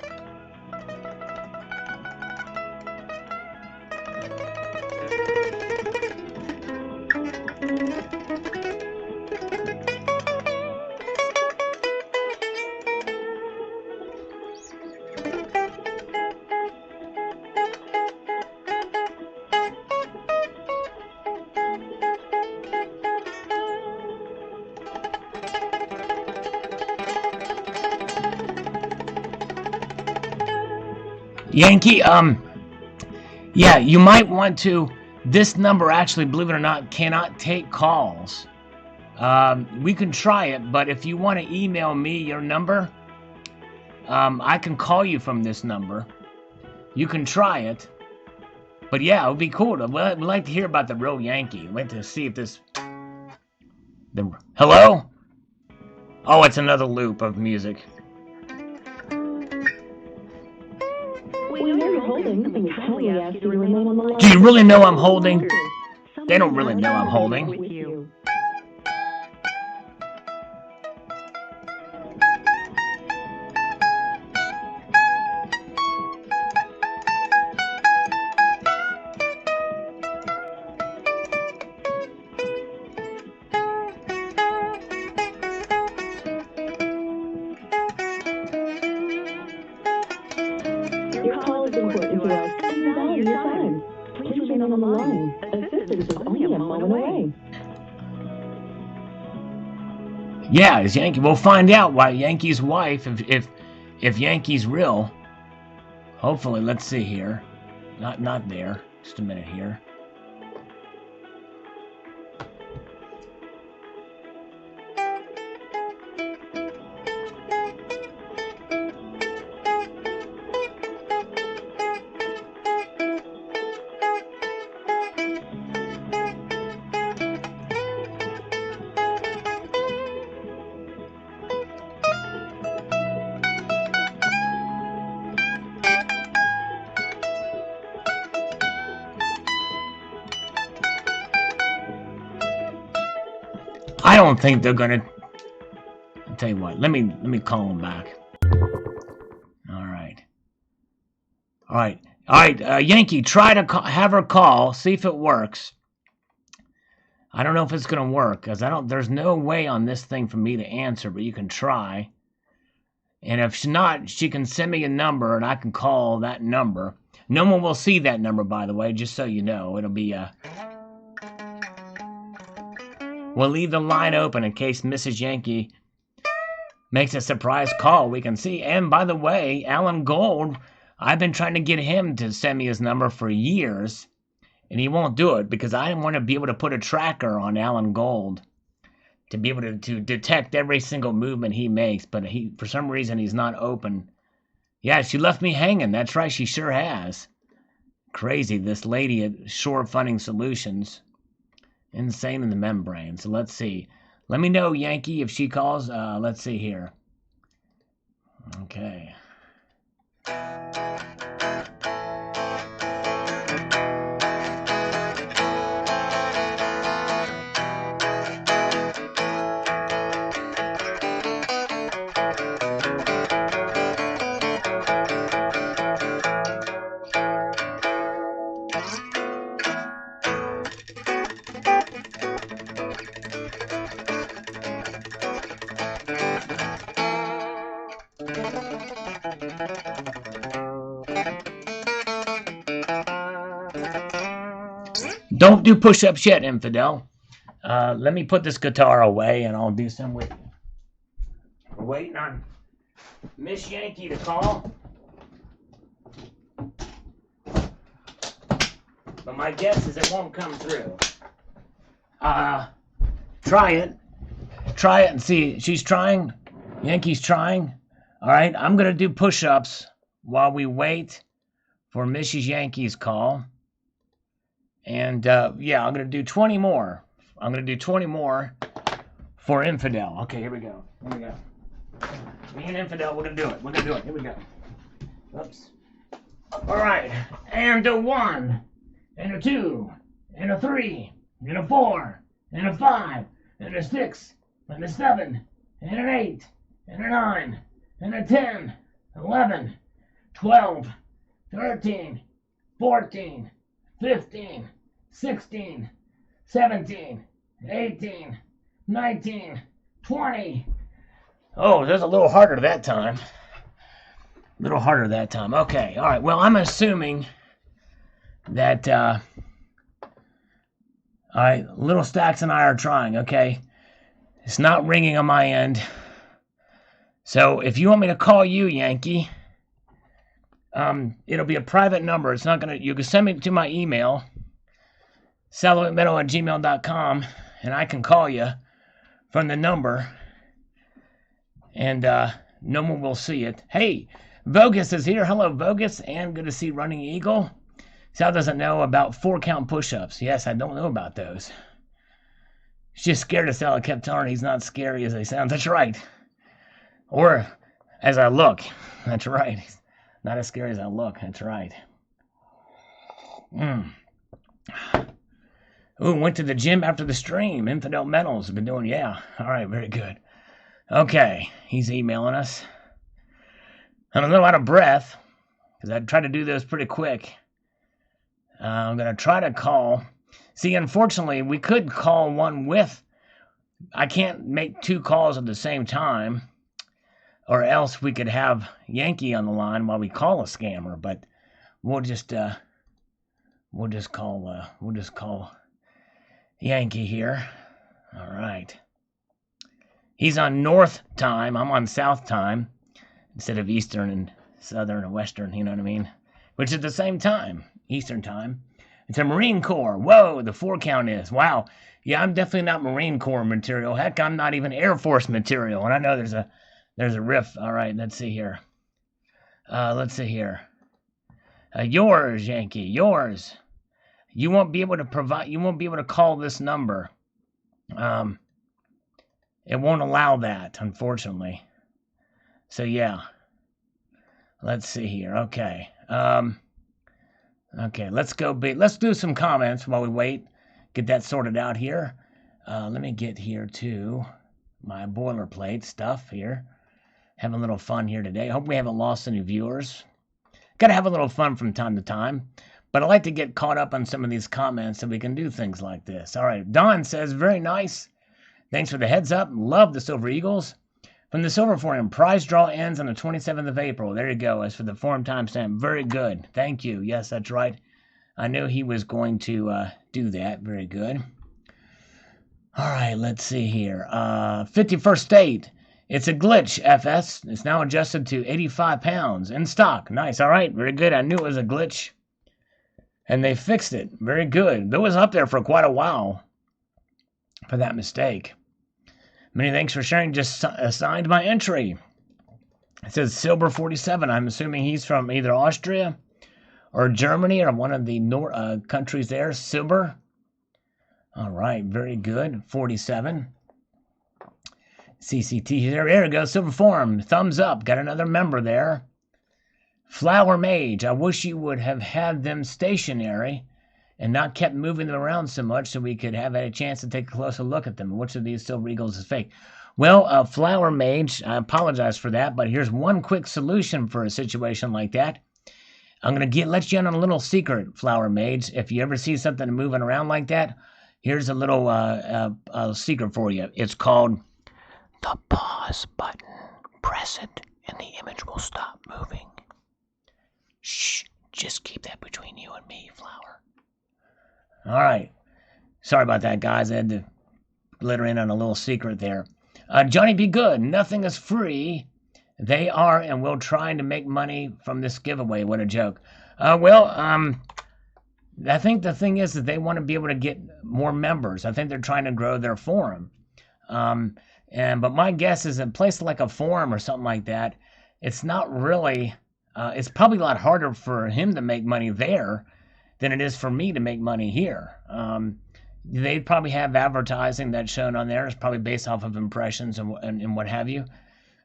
Speaker 1: Yankee, yeah, you might want to, this number actually, believe it or not, cannot take calls. We can try it, but if you want to email me your number, I can call you from this number. You can try it. But yeah, it would be cool. We'd like to hear about the real Yankee. We'd like to see if this... Hello? Oh, it's another loop of music.
Speaker 2: We know you're holding, and we kindly ask you to remain on the line.
Speaker 1: Do you really know I'm holding? They don't really know I'm holding.
Speaker 2: With you. Your call is important to us. Please value your time. Please remain on the line. Assistance is only a moment away.
Speaker 1: Yeah, is Yankee. We'll find out why Yankee's wife, if Yankee's real. Hopefully, let's see here. Not there. Just a minute here. I don't think they're gonna. I'll tell you what. Let me call them back. All right. Yankee, try to have her call. See if it works. I don't know if it's gonna work because there's no way on this thing for me to answer, but you can try. And if not, she can send me a number and I can call that number. No one will see that number, by the way, just so you know. It'll be We'll leave the line open in case Mrs. Yankee makes a surprise call. We can see. And by the way, Alan Gold, I've been trying to get him to send me his number for years, and he won't do it because I want to be able to put a tracker on Alan Gold to be able to detect every single movement he makes. But for some reason, he's not open Yeah, she left me hanging. That's right, she sure has. Crazy, this lady at Shore Funding Solutions. Insane in the membrane. So let's see. Let me know, Yankee, if she calls. Let's see here. Okay. Don't do push-ups yet, infidel. Let me put this guitar away and I'll do some with you. We're waiting on Miss Yankee to call. But my guess is it won't come through. Try it. Try it and see. She's trying. Yankee's trying. All right, I'm going to do push-ups while we wait for Mrs. Yankee's call. And, yeah, I'm going to do 20 more. I'm going to do 20 more for Infidel. Okay, here we go. Here we go. Me and Infidel, we're going to do it. We're going to do it. Here we go. Oops. All right. And a 1, and a 2, and a 3, and a 4, and a 5, and a 6, and a 7, and an 8, and a 9, and a 10, 11, 12, 13, 14, 15, 16, 17, 18, 19, 20. Oh, there's a little harder that time. A little harder that time. Okay, all right. Well, I'm assuming that, all right, Little Stacks and I are trying, okay? It's not ringing on my end. So if you want me to call you, Yankee, it'll be a private number. It's not going to, you can send me to my email, salivatemetal@gmail.com, and I can call you from the number, and no one will see it. Hey, Vogus is here. Hello, Vogus, and good to see Running Eagle. Sal doesn't know about 4-count push-ups. Yes, I don't know about those. She's just scared of Sal. I kept telling her he's not scary as he sounds. That's right. Or as I look. That's right. He's not as scary as I look. That's right. Ooh, went to the gym after the stream. Infidel Metals have been doing, yeah. All right, very good. Okay, he's emailing us. I'm a little out of breath because I tried to do those pretty quick. I'm going to try to call. See, unfortunately, we could call one with. I can't make 2 calls at the same time, or else we could have Yankee on the line while we call a scammer. But we'll just call Yankee here. All right. He's on North time. I'm on South time instead of Eastern and Southern and Western. You know what I mean? Which is the same time. Eastern time. It's a Marine Corps. Whoa, the 4-count is. Wow. Yeah, I'm definitely not Marine Corps material. Heck, I'm not even Air Force material. And I know there's a riff. All right, let's see here. Yours, Yankee, yours. You won't be able to call this number. It won't allow that, unfortunately. So yeah. Let's see here. Okay. Okay, let's do some comments while we wait. Get that sorted out here. Let me get here to my boilerplate stuff here. Having a little fun here today. Hope we haven't lost any viewers. Gotta have a little fun from time to time. But I like to get caught up on some of these comments so we can do things like this. All right, Don says, very nice. Thanks for the heads up. Love the Silver Eagles. From the Silver Forum, prize draw ends on the 27th of April. There you go. As for the forum timestamp, very good. Thank you. Yes, that's right. I knew he was going to do that. Very good. All right, let's see here. 51st State. It's a glitch, FS. It's now adjusted to 85 pounds in stock. Nice. All right, very good. I knew it was a glitch. And they fixed it. Very good. It was up there for quite a while for that mistake. Many thanks for sharing. Just assigned my entry. It says Silver 47. I'm assuming he's from either Austria or Germany or one of the countries there. Silver. All right, very good. 47. CCT. There we go. Silver Forum. Thumbs up. Got another member there. Flower Mage. I wish you would have had them stationary and not kept moving them around so much so we could have had a chance to take a closer look at them. Which of these Silver Eagles is fake? Well, Flower Mage, I apologize for that, but here's one quick solution for a situation like that. I'm going to let you in on a little secret, Flower Mage. If you ever see something moving around like that, here's a little secret for you. It's called the pause button. Press it, and the image will stop moving. Shh, just keep that between you and me, Flower. All right. Sorry about that, guys. I had to let her in on a little secret there. Johnny Be Good. Nothing is free. They are and will trying to make money from this giveaway. What a joke. I think the thing is that they want to be able to get more members. I think they're trying to grow their forum. But my guess is a place like a forum or something like that, it's not really, it's probably a lot harder for him to make money there than it is for me to make money here. They probably have advertising that's shown on there. It's probably based off of impressions and what have you.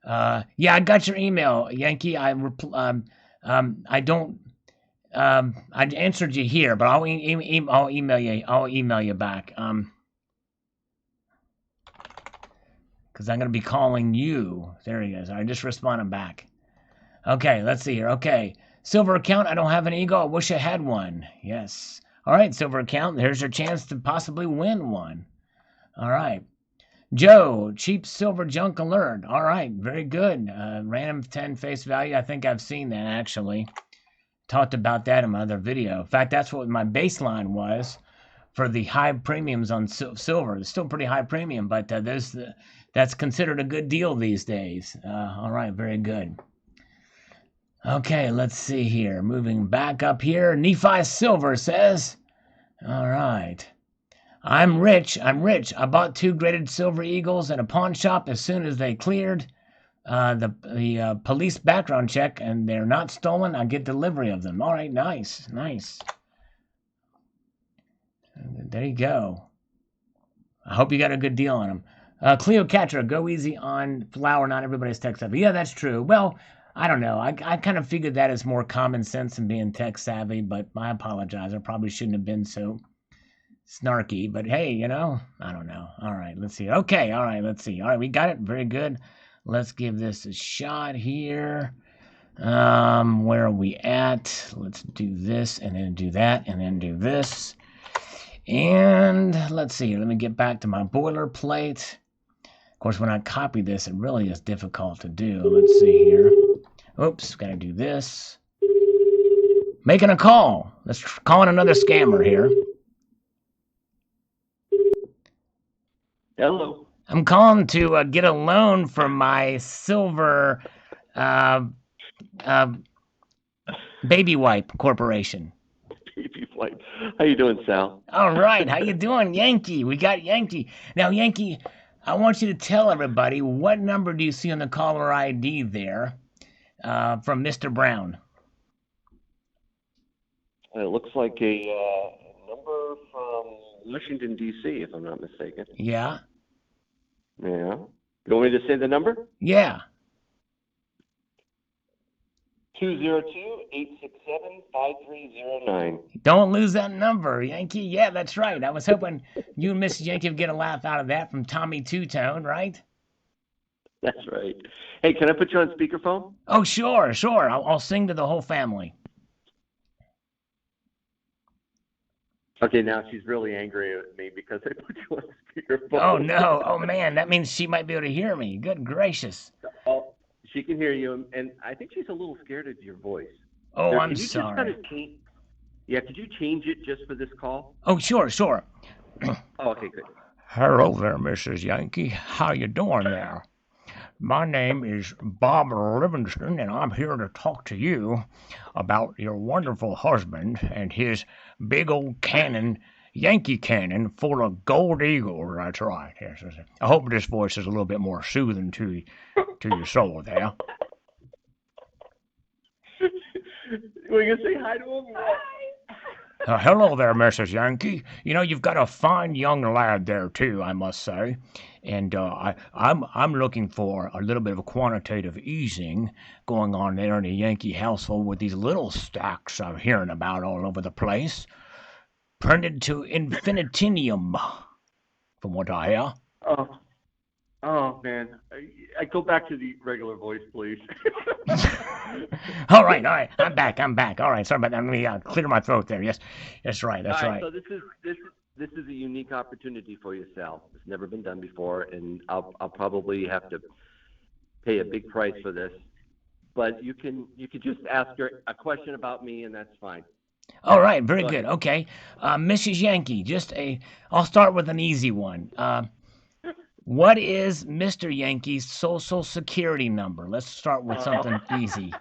Speaker 1: Yeah, I got your email, Yankee. I answered you here, but I'll email you. I'll email you back. Because I'm going to be calling you. There he is. I just responded back. Okay, let's see here. Okay, Silver account. I don't have an ego. I wish I had one. Yes. All right, Silver account. There's your chance to possibly win one. All right. Joe, cheap silver junk alert. All right, very good. Random 10 face value. I think I've seen that actually. Talked about that in my other video. In fact, that's what my baseline was for the high premiums on silver. It's still pretty high premium, but that's considered a good deal these days. All right, very good. Okay, let's see here. Moving back up here. Nephi Silver says, all right. I'm rich. I bought 2 graded silver eagles at a pawn shop as soon as they cleared the police background check, and they're not stolen. I get delivery of them. All right, nice. There you go. I hope you got a good deal on them. Cleopatra, go easy on flour. Not everybody's tech savvy. Yeah, that's true. Well, I don't know. I kind of figured that as more common sense than being tech savvy, but I apologize. I probably shouldn't have been so snarky, but hey, I don't know. All right, let's see. Okay, all right, let's see. All right, we got it. Very good. Let's give this a shot here. Where are we at? Let's do this and then do that and then do this. And let's see. Let me get back to my boilerplate. Of course, when I copy this, it really is difficult to do. Let's see here. Oops, gotta do this. Making a call. Let's call in another scammer here.
Speaker 6: Hello.
Speaker 1: I'm calling to get a loan for my silver baby wipe corporation.
Speaker 6: Baby wipe. How you doing, Sal?
Speaker 1: All right, how you doing, Yankee? We got Yankee. Now, Yankee, I want you to tell everybody what number do you see on the caller ID there from Mr. Brown?
Speaker 6: It looks like a number from Washington, D.C., if I'm not mistaken.
Speaker 1: Yeah.
Speaker 6: Yeah. You want me to say the number?
Speaker 1: Yeah.
Speaker 6: 202-867-5309.
Speaker 1: Don't lose that number, Yankee. Yeah, that's right. I was hoping you and Mrs. Yankee would get a laugh out of that from Tommy Two-Tone, right?
Speaker 6: That's right. Hey, can I put you on speakerphone?
Speaker 1: Oh, sure. I'll sing to the whole family.
Speaker 6: Okay, now she's really angry at me because I put you on speakerphone.
Speaker 1: Oh, no. Oh, man, that means she might be able to hear me. Good gracious.
Speaker 6: Oh, she can hear you, and I think she's a little scared of your voice.
Speaker 1: Oh,
Speaker 6: Now,
Speaker 1: I'm sorry.
Speaker 6: Could you change it just for this call?
Speaker 1: Oh, sure.
Speaker 6: Oh, okay, good.
Speaker 1: Hello there, Mrs. Yankee. How you doing there? My name is Bob Livingston, and I'm here to talk to you about your wonderful husband and his big old cannon, Yankee cannon, full of gold eagles. That's right. Yes. I hope this voice is a little bit more soothing to your soul there.
Speaker 6: We're going to say hi to him?
Speaker 1: Hello there, Mrs. Yankee. You know, you've got a fine young lad there, too, I must say. And I'm looking for a little bit of a quantitative easing going on there in the Yankee household with these little stacks I'm hearing about all over the place. Printed to infinitinium, from what I hear.
Speaker 6: Oh man. I go back to the regular voice, please.
Speaker 1: All right. I'm back. All right, sorry about that. Let me clear my throat there. Yes, that's right.
Speaker 6: All right. So this is a unique opportunity for you, Sal. It's never been done before, and I'll probably have to pay a big price for this. But you can just ask her a question about me, and that's fine.
Speaker 1: All right, very good. Okay, Mrs. Yankee, I'll start with an easy one. What is Mr. Yankee's social security number? Let's start with something easy.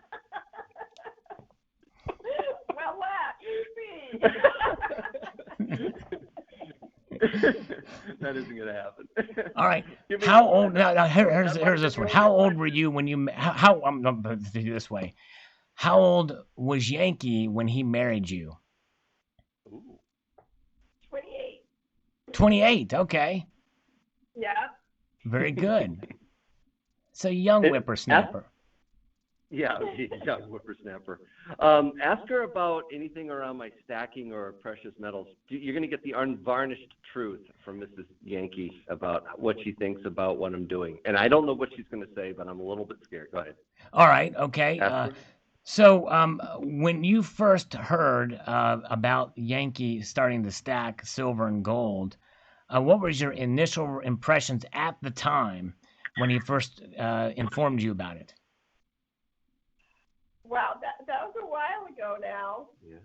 Speaker 7: Well,
Speaker 6: that isn't going to happen.
Speaker 1: All right. How old? Now here's this one. How old were you when you? I'm going to do this way. How old was Yankee when he married you?
Speaker 7: 28.
Speaker 1: 28. Okay.
Speaker 7: Yeah.
Speaker 1: Very good. So young whippersnapper.
Speaker 6: Yeah, young whippersnapper. Ask her about anything around my stacking or precious metals. You're going to get the unvarnished truth from Mrs. Yankee about what she thinks about what I'm doing. And I don't know what she's going to say, but I'm a little bit scared. Go ahead.
Speaker 1: All right. Okay. So when you first heard about Yankee starting to stack silver and gold, what was your initial impressions at the time when he first informed you about it?
Speaker 7: Wow, that was a while ago now.
Speaker 6: Yeah.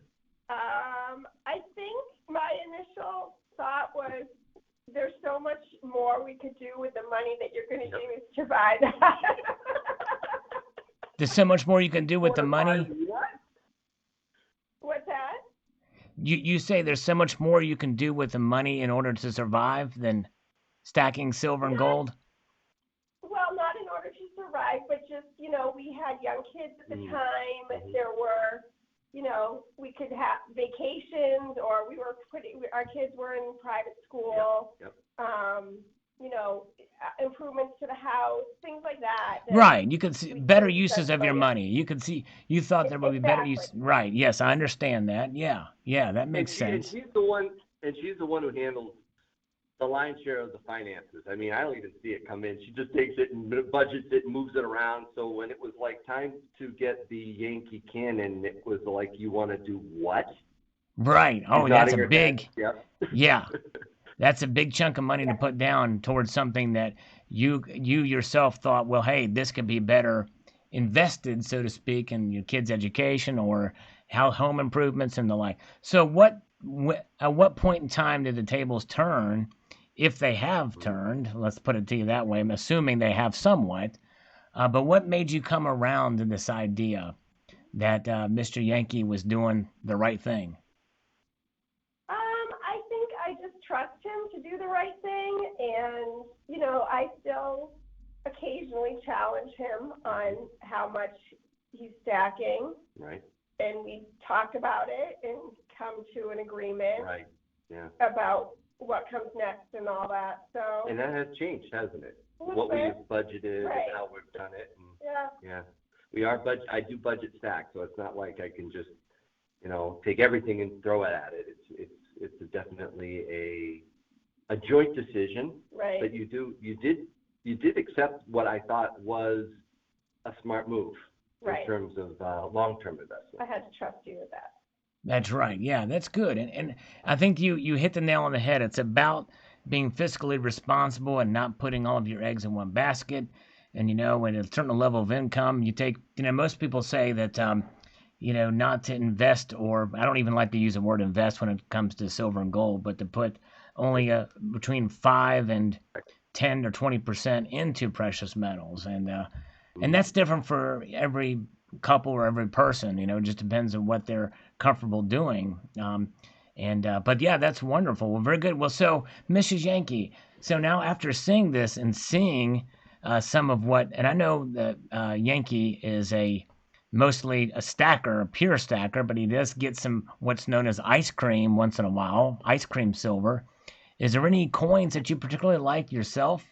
Speaker 7: I think my initial thought was there's so much more we could do with the money that you're going to use to buy that.
Speaker 1: There's so much more you can do with the money?
Speaker 7: What's that?
Speaker 1: You say there's so much more you can do with the money in order to survive than stacking silver and gold?
Speaker 7: Well, not in order to survive, but just, we had young kids at the time. There were, we could have vacations, or our kids were in private school.
Speaker 6: Yep.
Speaker 7: Improvements to the house, things like that.
Speaker 1: Right. You could see better uses of your money. You thought there would be better use. Right. Yes, I understand that. Yeah, that makes sense.
Speaker 6: And she's the one who handles the lion's share of the finances. I mean, I don't even see it come in. She just takes it and budgets it and moves it around. So when it was like time to get the Yankee cannon, it was like, you want to do what?
Speaker 1: Right. Oh, that's a big.
Speaker 6: Yep.
Speaker 1: Yeah. That's a big chunk of money to put down towards something that you yourself thought, well, hey, this could be better invested, so to speak, in your kids' education or home improvements and the like. So at what point in time did the tables turn, if they have turned? Let's put it to you that way. I'm assuming they have somewhat. But what made you come around to this idea that Mr. Yankee was doing the right thing?
Speaker 7: I think I just trust him to do the right thing, and I still occasionally challenge him on how much he's stacking.
Speaker 6: Right.
Speaker 7: And we talk about it and come to an agreement.
Speaker 6: Right. Yeah.
Speaker 7: About what comes next and all that. So.
Speaker 6: And that has changed, hasn't it?
Speaker 7: What
Speaker 6: we have budgeted and how we've done it. And, yeah. We are I do budget stack, so it's not like I can just, take everything and throw it at it. It's definitely a joint decision.
Speaker 7: Right.
Speaker 6: But you did accept what I thought was a smart move.
Speaker 7: Right.
Speaker 6: In terms of long-term investment.
Speaker 7: I had to trust you with that.
Speaker 1: That's right. Yeah, that's good. And I think you hit the nail on the head. It's about being fiscally responsible and not putting all of your eggs in one basket. And, at a certain level of income, you take, most people say that, not to invest, or I don't even like to use the word invest when it comes to silver and gold, but to put only between 5 and 10 or 20% into precious metals. And that's different for every couple or every person, it just depends on what they're comfortable doing. But yeah, that's wonderful. Well, very good. Well, so Mrs. Yankee, so now after seeing this and seeing some of what, and I know that Yankee is a mostly a stacker, a pure stacker, but he does get some what's known as ice cream once in a while, ice cream silver. Is there any coins that you particularly like yourself?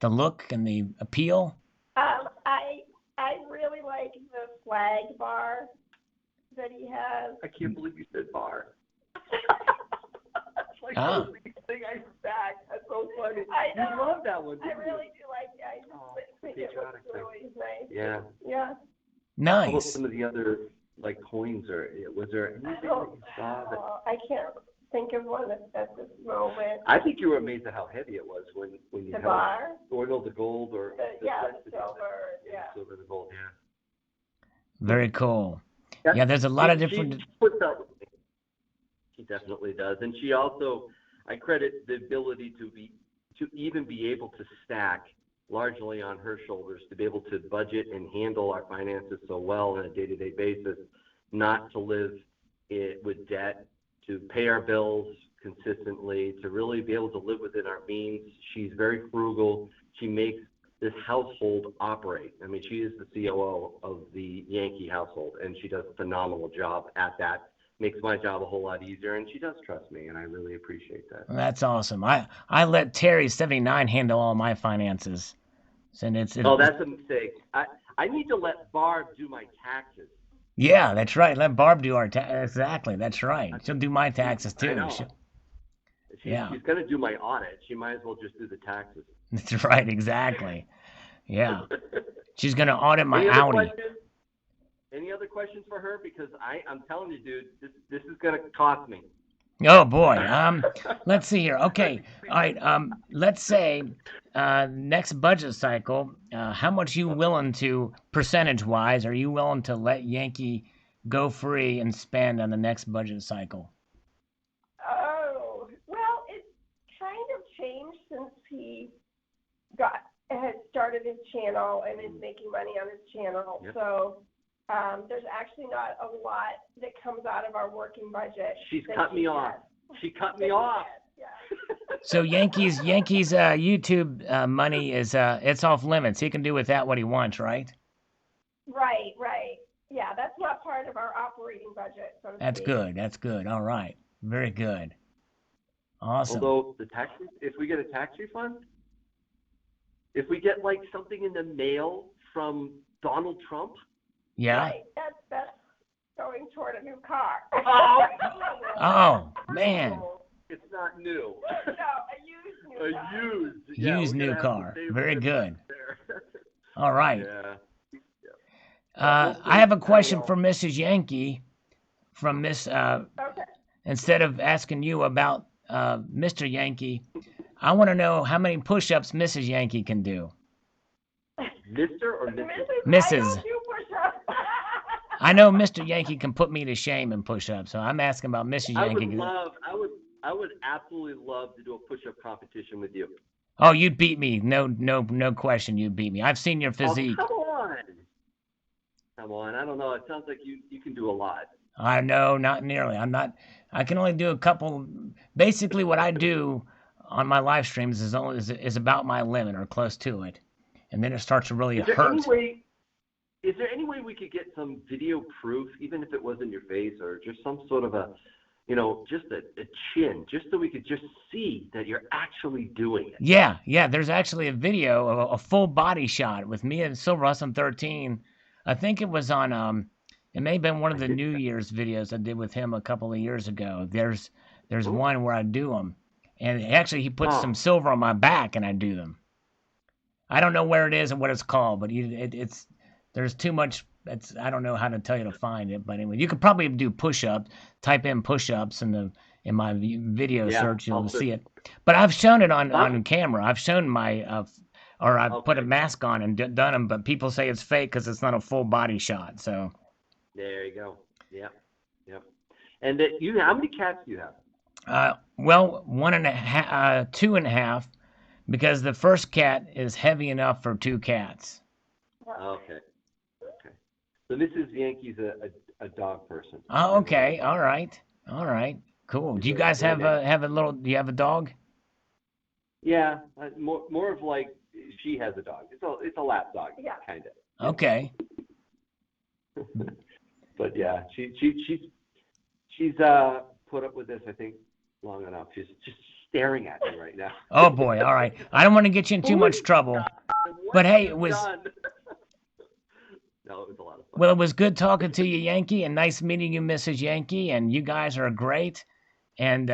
Speaker 1: The look and the appeal?
Speaker 7: I really like the flag bar that he has.
Speaker 6: I can't believe you said bar. It's like
Speaker 1: Ah.
Speaker 6: the only thing I stacked. That's so funny.
Speaker 7: I know.
Speaker 6: You love that one,
Speaker 7: I
Speaker 6: didn't you?
Speaker 7: really do like it. I just think it looks
Speaker 6: patriotic thing.
Speaker 7: really nice.
Speaker 6: Yeah.
Speaker 7: Yeah.
Speaker 6: How about
Speaker 1: Nice.
Speaker 6: some of the other like coins, or was there anything that you saw that?
Speaker 7: I can't think of one at this moment.
Speaker 6: I think you were amazed at how heavy it was when you
Speaker 7: The
Speaker 6: held
Speaker 7: bar?
Speaker 6: or no, the gold or
Speaker 7: The silver, yeah.
Speaker 6: silver, the gold, yeah.
Speaker 1: Very cool. Yeah, there's a lot of different.
Speaker 6: She puts out. She definitely does, and she also, I credit the ability to even be able to stack largely on her shoulders, to be able to budget and handle our finances so well on a day-to-day basis, not to live with debt, to pay our bills consistently, to really be able to live within our means. She's very frugal. She makes this household operate. I mean, she is the COO of the Yankee household, and she does a phenomenal job at that. Makes my job a whole lot easier, and she does trust me, and I really appreciate that.
Speaker 1: That's awesome. I let Terry 79 handle all my finances. And
Speaker 6: Oh, that's a mistake. I need to let Barb do my taxes.
Speaker 1: Yeah, that's right. Let Barb do our exactly. That's right. She'll do my taxes too.
Speaker 6: I know.
Speaker 1: Yeah.
Speaker 6: She's going to do my audit. She might as well just do the taxes.
Speaker 1: That's right. Exactly. Yeah. She's going to audit my
Speaker 6: Any other
Speaker 1: Audi.
Speaker 6: questions? Any other questions for her? Because I'm telling you, dude, this is going to cost me.
Speaker 1: Oh boy. Let's see here. Okay. All right. Let's say next budget cycle, how much you willing to, percentage-wise, are you willing to let Yankee go free and spend on the next budget cycle?
Speaker 7: Oh, well, it's kind of changed since he had started his channel and is making money on his channel.
Speaker 6: Yep.
Speaker 7: So there's actually not a lot that comes out of our working budget.
Speaker 6: She's cut me off. She cut me off.
Speaker 7: Yeah.
Speaker 1: So Yankees YouTube money is it's off limits. He can do with that what he wants, right?
Speaker 7: Right. Yeah, that's not part of our operating budget. So to
Speaker 1: That's
Speaker 7: speak.
Speaker 1: good. That's good. All right. Very good. Awesome.
Speaker 6: Although if we get a tax refund, if we get like something in the mail from Donald Trump.
Speaker 1: Yeah.
Speaker 7: Right. That's going toward a new car.
Speaker 1: Oh man.
Speaker 6: It's not new.
Speaker 7: No, a used new car.
Speaker 1: Used new car. Very good. All right.
Speaker 6: Yeah.
Speaker 1: I have a question for Mrs. Yankee from Miss.
Speaker 7: Okay.
Speaker 1: Instead of asking you about Mr. Yankee, I want to know how many push-ups Mrs. Yankee can do.
Speaker 6: Mr. or Mrs.?
Speaker 1: Mrs.
Speaker 7: I don't do push-ups.
Speaker 1: I know Mr. Yankee can put me to shame in push-ups, so I'm asking about Mrs. Yankee.
Speaker 6: I would absolutely love to do a push-up competition with you.
Speaker 1: Oh, you'd beat me. No question, you'd beat me. I've seen your physique.
Speaker 6: Oh, come on. I don't know. It sounds like you can do a lot.
Speaker 1: I know, not nearly. I can only do a couple. Basically, what I do on my live streams is about my limit or close to it, and then it starts to really hurt.
Speaker 6: Is there any way we could get some video proof, even if it wasn't your face, or just some sort of just a chin, just so we could just see that you're actually doing it?
Speaker 1: Yeah. There's actually a video of a full body shot with me and Silver Awesome 13. I think it was on it may have been one of the New Year's videos I did with him a couple of years ago. There's one where I do them, and actually he puts some silver on my back and I do them. I don't know where it is and what it's called, but there's too much. I don't know how to tell you to find it, but anyway, you could probably do push-ups. Type in push-ups in my video search, you'll see it. But I've shown it on camera. I've shown my I've put a mask on and done them, but people say it's fake because it's not a full body shot. So
Speaker 6: there you go. Yeah. And how many cats do you have?
Speaker 1: Well, 1.5, 2.5, because the first cat is heavy enough for 2 cats.
Speaker 6: Okay. So Mrs. Yankee's a dog person.
Speaker 1: Oh, okay. All right. Cool. Do you guys have a little? Do you have a dog?
Speaker 6: Yeah, more of like she has a dog. It's a lap dog, kind of.
Speaker 1: Okay.
Speaker 6: But yeah, she's put up with this, I think, long enough. She's just staring at me right now.
Speaker 1: Oh boy, all right. I don't want to get you in too much trouble. But hey, it was
Speaker 6: no, it was a lot of fun.
Speaker 1: well, it was good talking to you, Yankee, and nice meeting you, Mrs. Yankee. And you guys are great. And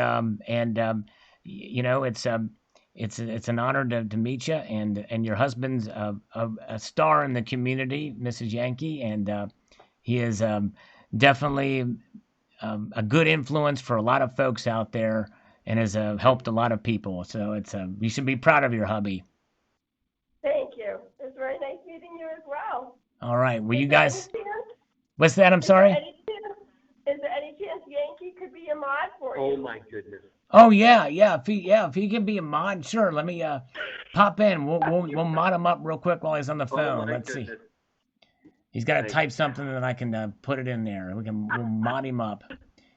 Speaker 1: you know, it's an honor to meet you. And your husband's a star in the community, Mrs. Yankee, and he is definitely a good influence for a lot of folks out there, and has helped a lot of people. So it's you should be proud of your hubby.
Speaker 7: Thank you. It's very nice meeting you as well.
Speaker 1: All right. Well,
Speaker 7: Is
Speaker 1: you
Speaker 7: there
Speaker 1: guys.
Speaker 7: any chance-
Speaker 1: What's that? I'm sorry.
Speaker 7: Is there any chance Yankee could be a mod for you?
Speaker 6: Oh my goodness.
Speaker 1: Oh yeah. If he can be a mod, sure. Let me pop in. We'll mod him up real quick while he's on the phone. Let's see. He's got to type something and I can put it in there. We'll mod him up.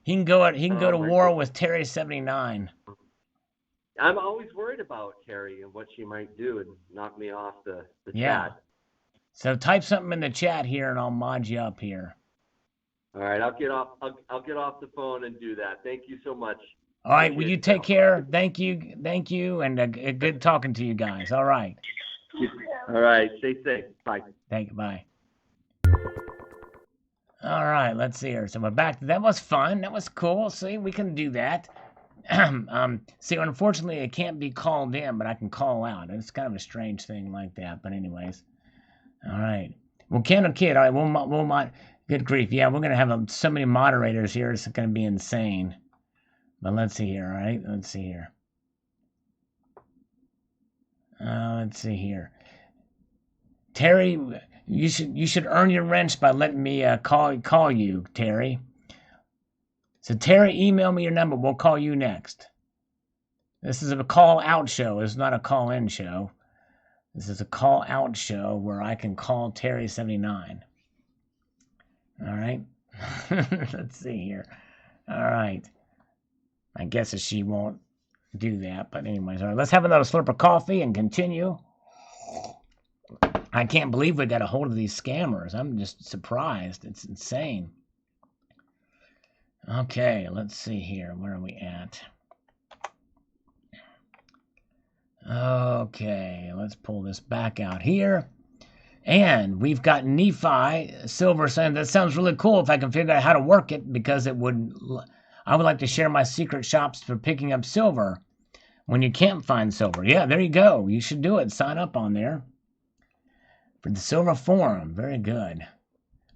Speaker 1: He can go to war with Terry 79.
Speaker 6: I'm always worried about Terry and what she might do and knock me off the chat.
Speaker 1: So type something in the chat here and I'll mod you up here.
Speaker 6: All right, I'll get off the phone and do that. Thank you so much.
Speaker 1: All right, well, you take care. Thank you, and good talking to you guys. All right.
Speaker 6: All right, stay safe. Bye.
Speaker 1: Thank you. Bye. All right, let's see here. So we're back. That was fun. That was cool. See, we can do that. See, unfortunately, it can't be called in, but I can call out. It's kind of a strange thing like that. But anyways, all right. Well, Ken Kid, all right, we'll mod. Good grief. Yeah, we're gonna have so many moderators here. It's gonna be insane. But let's see here. All right, let's see here. Let's see here. Terry, you should earn your wrench by letting me call you, Terry. So Terry, email me your number. We'll call you next. This is a call-out show. It's not a call-in show. This is a call-out show where I can call Terry 79. All right. Let's see here. All right. I guess she won't do that, but anyways, all right. Let's have another slurp of coffee and continue. I can't believe we got a hold of these scammers. I'm just surprised. It's insane. Okay, let's see here. Where are we at? Okay, let's pull this back out here. And we've got Nephi Silver saying that sounds really cool if I can figure out how to work it, because I would like to share my secret shops for picking up silver when you can't find silver. Yeah, there you go. You should do it. Sign up on there for the Silver Forum. Very good.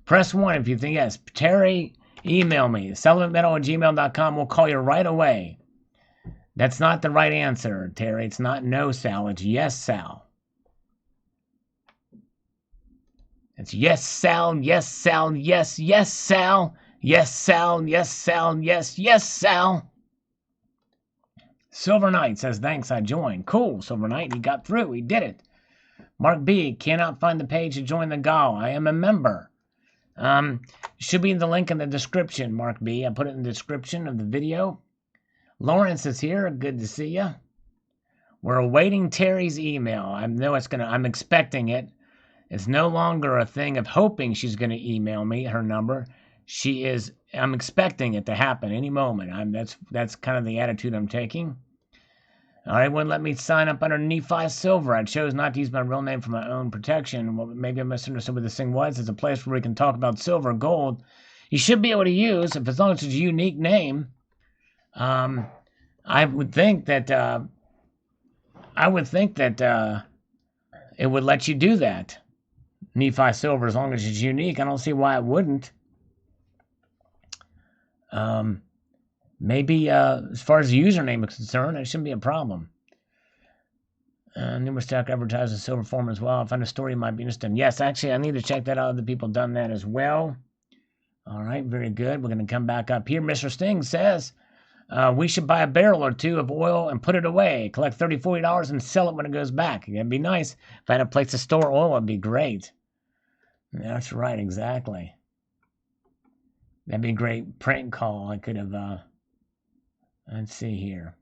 Speaker 1: Press 1 if you think yes. Terry, email me. salivatemetal@gmail.com. We'll call you right away. That's not the right answer, Terry. It's not no, Sal. It's yes, Sal. It's yes, Sal. Yes, Sal. Yes, yes, Sal. Yes, Sal. Yes, Sal. Yes, yes, Sal. Silver Knight says, thanks, I joined. Cool, Silver Knight. He got through. He did it. Mark B, cannot find the page to join the GAL. I am a member. Should be in the link in the description, Mark B. I put it in the description of the video. Lawrence is here. Good to see you. We're awaiting Terry's email. I'm expecting it. It's no longer a thing of hoping she's going to email me her number. I'm expecting it to happen any moment. That's kind of the attitude I'm taking. All right, wouldn't let me sign up under Nephi Silver. I chose not to use my real name for my own protection. Well, maybe I misunderstood what this thing was. It's a place where we can talk about silver, gold. You should be able to use, as long as it's a unique name. I would think that it would let you do that. Nephi Silver, as long as it's unique. I don't see why it wouldn't. Maybe as far as the username is concerned, it shouldn't be a problem. Numerous stock advertises Silver Forum as well. I found a story you might be interested in. Yes, actually, I need to check that out. Other people done that as well. All right, very good. We're going to come back up here. Mr. Sting says we should buy a barrel or two of oil and put it away. Collect $30, $40 and sell it when it goes back. It'd be nice. If I had a place to store oil, it'd be great. That's right, exactly. That'd be a great prank call. I could have, let's see here.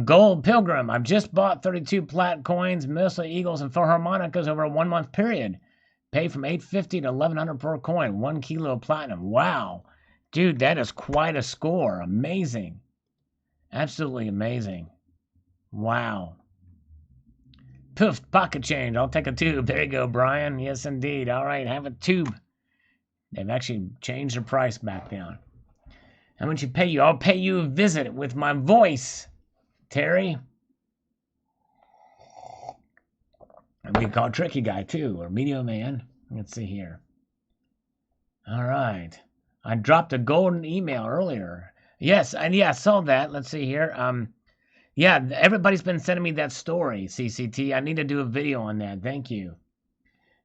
Speaker 1: Gold Pilgrim. I've just bought 32 plat coins, mostly eagles and philharmonicas over a 1 month period. Pay from $850 to $1,100 per coin. 1 kilo of platinum. Wow. Dude, that is quite a score. Amazing. Absolutely amazing. Wow. Poof, pocket change. I'll take a tube. There you go, Brian. Yes, indeed. All right, have a tube. They've actually changed the price back down. How much you pay you? I'll pay you a visit with my voice, Terry. I'm being called Tricky Guy, too, or Media Man. Let's see here. All right. I dropped a golden email earlier. Yes, I saw that. Let's see here. Yeah, everybody's been sending me that story, CCT. I need to do a video on that. Thank you.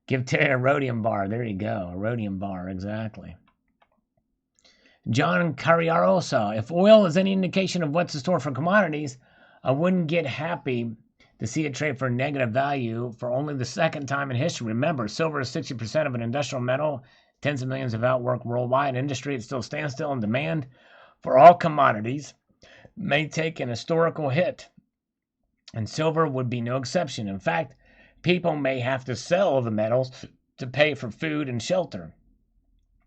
Speaker 1: Give Terry a rhodium bar. There you go. A rhodium bar, exactly. John Carriarosa. If oil is any indication of what's in store for commodities, I wouldn't get happy to see it trade for negative value for only the second time in history. Remember, silver is 60% of an industrial metal, tens of millions of outwork worldwide industry. It still stands still in demand for all commodities. May take an historical hit, and silver would be no exception. In fact, people may have to sell the metals to pay for food and shelter.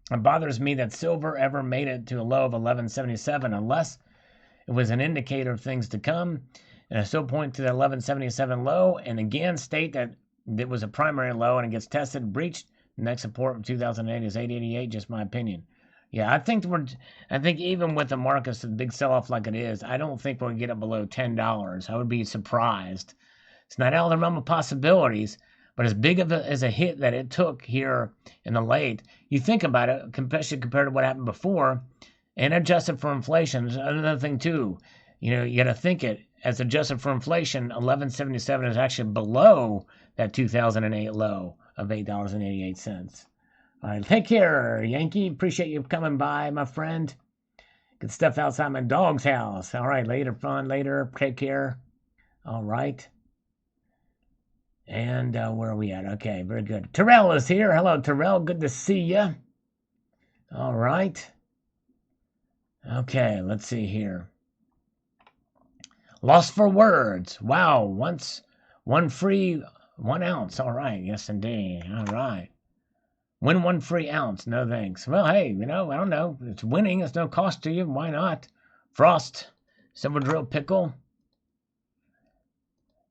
Speaker 1: It bothers me that silver ever made it to a low of 1177 unless it was an indicator of things to come. And I still point to the 1177 low and again state that it was a primary low and it gets tested, breached. The next support of 2008 is 888, just my opinion. Yeah, I think even with the markets, a big sell-off like it is, I don't think we'll get it below $10. I would be surprised. It's not out of the realm of possibilities, but as big of as a hit that it took here in the late, you think about it, especially compared to what happened before, and adjusted for inflation. There's another thing too. You got to think it as adjusted for inflation. 1177 is actually below that 2008 low of $8.88. All right, take care, Yankee. Appreciate you coming by, my friend. Good stuff outside my dog's house. All right, later, fun, later. Take care. All right. And where are we at? Okay, very good. Terrell is here. Hello, Terrell. Good to see you. All right. Okay, let's see here. Lost for words. Wow, once one free 1 ounce. All right, yes, indeed. All right. Win 1 free ounce. No thanks. Well, hey, I don't know. It's winning. It's no cost to you. Why not? Frost. Silver drill pickle.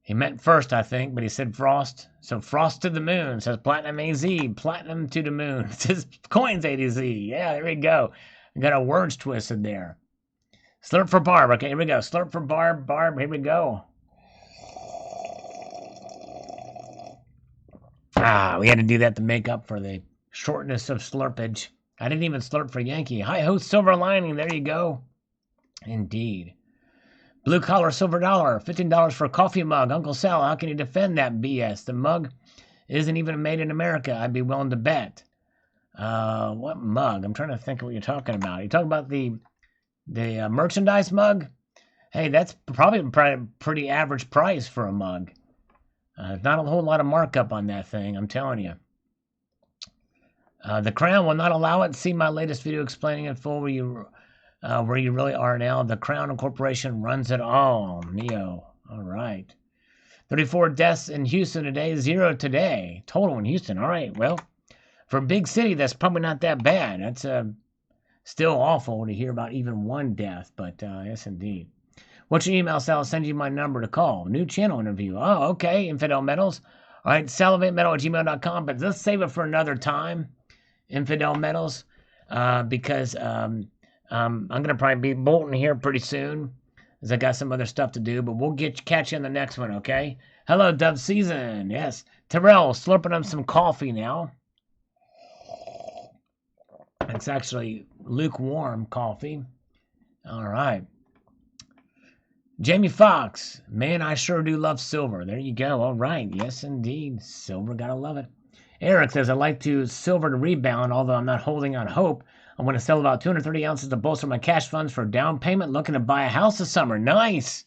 Speaker 1: He meant first, I think, but he said frost. So frost to the moon. Says platinum AZ. Platinum to the moon. It says coins A to Z. Yeah, there we go. We got a words twisted there. Slurp for Barb. Okay, here we go. Slurp for Barb. Barb, here we go. We had to do that to make up for the shortness of slurpage. I didn't even slurp for Yankee. Hi, host silver lining. There you go. Indeed. Blue collar silver dollar. $15 for a coffee mug. Uncle Sal, how can you defend that BS? The mug isn't even made in America. I'd be willing to bet. What mug? I'm trying to think of what you're talking about. You talking about the merchandise mug? Hey, that's probably a pretty average price for a mug. Not a whole lot of markup on that thing, I'm telling you. The Crown will not allow it. See my latest video explaining in full where you really are now. The Crown Corporation runs it all. Neo. All right. 34 deaths in Houston today. 0 today. Total in Houston. All right. Well, for a big city, that's probably not that bad. That's still awful to hear about even 1 death. But yes, indeed. What's your email, Sal? I'll send you my number to call. New channel interview. Oh, okay. Infidel Metals. All right. salivatemetal@gmail.com. But let's save it for another time. Infidel Metals. Because I'm going to probably be bolting here pretty soon. As I got some other stuff to do. But we'll catch you in the next one, okay? Hello, Dove Season. Yes. Terrell, slurping up some coffee now. It's actually lukewarm coffee. All right. Jamie Fox, man, I sure do love silver. There you go. All right. Yes, indeed. Silver, gotta love it. Eric says, I'd like silver to rebound, although I'm not holding on hope. I'm going to sell about 230 ounces to bolster my cash funds for down payment. Looking to buy a house this summer. Nice.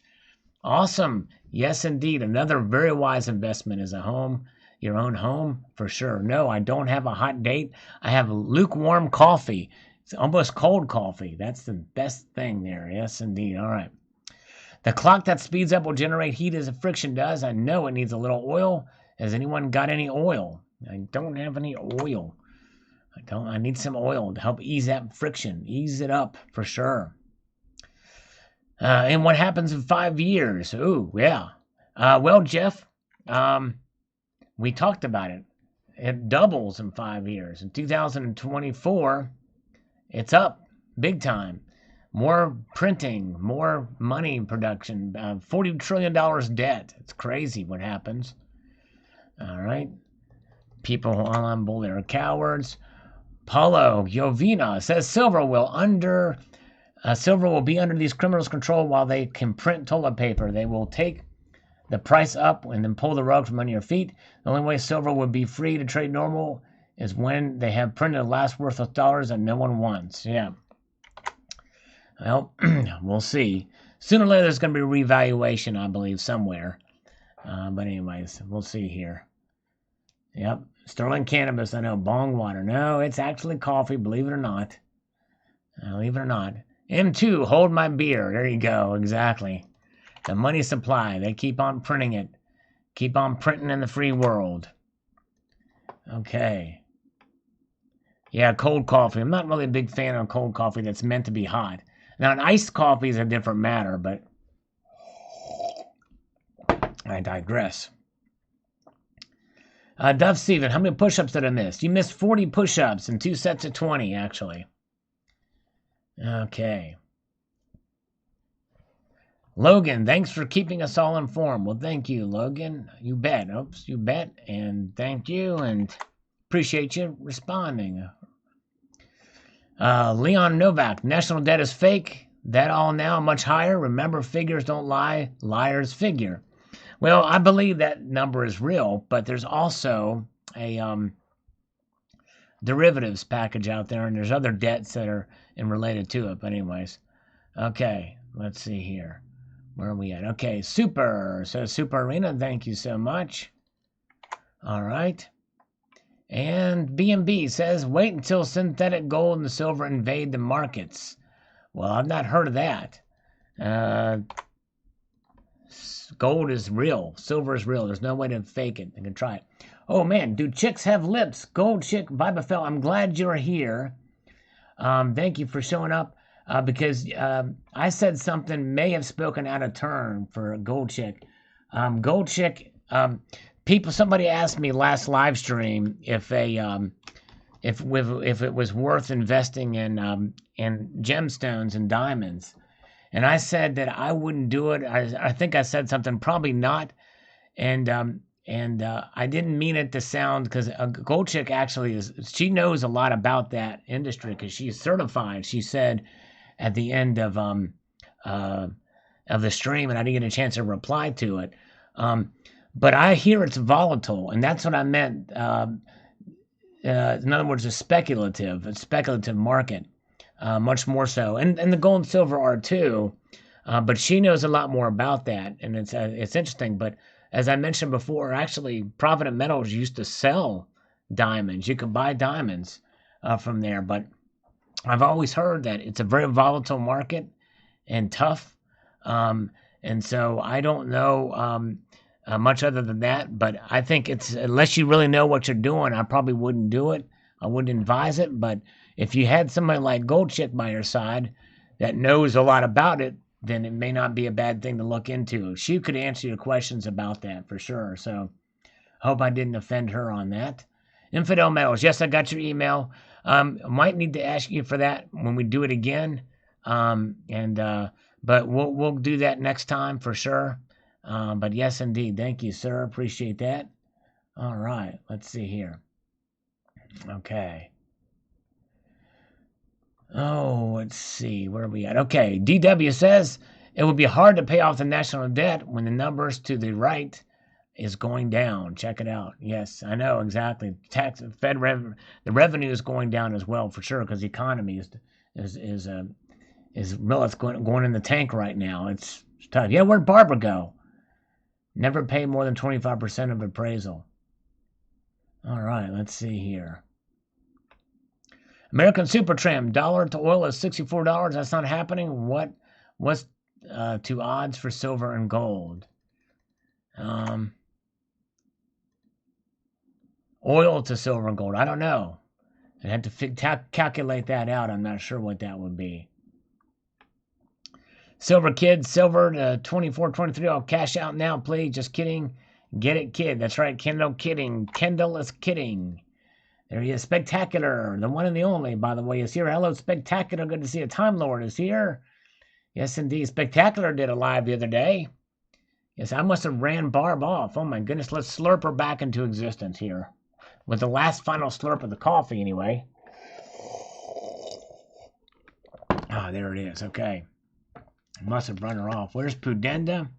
Speaker 1: Awesome. Yes, indeed. Another very wise investment is a home. Your own home, for sure. No, I don't have a hot date. I have lukewarm coffee. It's almost cold coffee. That's the best thing there. Yes, indeed. All right. The clock that speeds up will generate heat as friction does. I know it needs a little oil. Has anyone got any oil? I don't have any oil. I need some oil to help ease that friction. Ease it up for sure. And what happens in 5 years? Ooh, yeah. Well, Jeff, we talked about it. It doubles in 5 years. In 2024, it's up big time. More printing, more money production, $40 trillion debt. It's crazy what happens. All right. People on bull are cowards. Paulo Giovina says silver will be under these criminals' control while they can print toilet paper. They will take the price up and then pull the rug from under your feet. The only way silver would be free to trade normal is when they have printed a last worth of dollars that no one wants. Yeah. Well, we'll see. Sooner or later, there's going to be a revaluation, I believe, somewhere. But anyways, we'll see here. Yep. Sterling cannabis, I know. Bong water. No, it's actually coffee, believe it or not. Believe it or not. M2, hold my beer. There you go. Exactly. The money supply. They keep on printing it. Keep on printing in the free world. Okay. Yeah, cold coffee. I'm not really a big fan of cold coffee that's meant to be hot. Now, an iced coffee is a different matter, but I digress. Duff Steven, how many push-ups did I miss? You missed 40 push-ups and 2 sets of 20, actually. Okay. Logan, thanks for keeping us all informed. Well, thank you, Logan. You bet. Oops, you bet. And thank you, and appreciate you responding. Leon Novak, national debt is fake. That all now much higher. Remember, figures don't lie. Liars figure. Well, I believe that number is real, but there's also a derivatives package out there, and there's other debts that are related to it. But anyways, okay, let's see here. Where are we at? Okay, Super says Super Arena. Thank you so much. All right. And BNB says, wait until synthetic gold and silver invade the markets. Well, I've not heard of that. Gold is real. Silver is real. There's no way to fake it. I can try it. Oh, man. Do chicks have lips? Gold chick, Vibafel, I'm glad you're here. Thank you for showing up. Because I said something may have spoken out of turn for Gold Chick. Gold Chick, somebody asked me last live stream if it was worth investing in gemstones and diamonds, and I said that I wouldn't do it. I think I said something probably not, and I didn't mean it to sound, because Gold Chick actually she knows a lot about that industry because she's certified. She said at the end of the stream, and I didn't get a chance to reply to it. But I hear it's volatile, and that's what I meant. In other words, a speculative market, much more so. And the gold and silver are too, but she knows a lot more about that, and it's interesting. But as I mentioned before, actually, Provident Metals used to sell diamonds. You could buy diamonds from there, but I've always heard that it's a very volatile market and tough. And so I don't know much other than that, but I think unless you really know what you're doing, I probably wouldn't do it. I wouldn't advise it. But if you had somebody like Gold Chick by your side that knows a lot about it, then it may not be a bad thing to look into. She could answer your questions about that for sure. So I hope I didn't offend her on that. Infidel Metals, yes, I got your email. Might need to ask you for that when we do it again. But we'll do that next time for sure. But yes, indeed. Thank you, sir. Appreciate that. All right. Let's see here. Okay. Oh, let's see. Where are we at? Okay. DW says it would be hard to pay off the national debt when the numbers to the right is going down. Check it out. Yes, I know exactly. The revenue is going down as well for sure, because the economy is going in the tank right now. It's tough. Yeah, where'd Barbara go? Never pay more than 25% of appraisal. All right, let's see here. American Super Tram, dollar to oil is $64. That's not happening. What's to odds for silver and gold? Oil to silver and gold. I don't know. I'd have to calculate that out. I'm not sure what that would be. Silver Kid, silver to 24.23. I'll cash out now, please. Just kidding. Get it, kid. That's right. Kendall kidding. Kendall is kidding. There he is. Spectacular. The one and the only, by the way, is here. Hello, Spectacular. Good to see you. Time Lord is here. Yes, indeed. Spectacular did a live the other day. Yes, I must have ran Barb off. Oh, my goodness. Let's slurp her back into existence here. With the last final slurp of the coffee, anyway. Ah, there it is. Okay. Must have run her off. Where's Pudenda?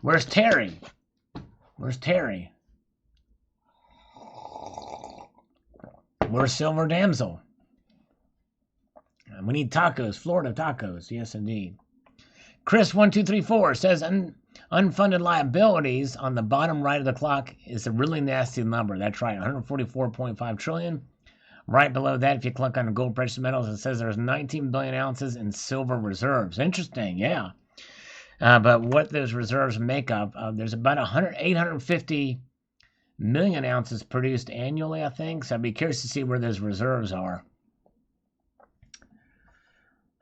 Speaker 1: Where's Terry? Where's Terry? Where's Silver Damsel? We need tacos. Florida tacos. Yes, indeed. Chris1234 says unfunded liabilities on the bottom right of the clock is a really nasty number. That's right. 144.5 trillion. Right below that, if you click on the gold precious metals, it says there's 19 billion ounces in silver reserves. Interesting, yeah. But what those reserves make up, there's about 850 million ounces produced annually, I think. So I'd be curious to see where those reserves are.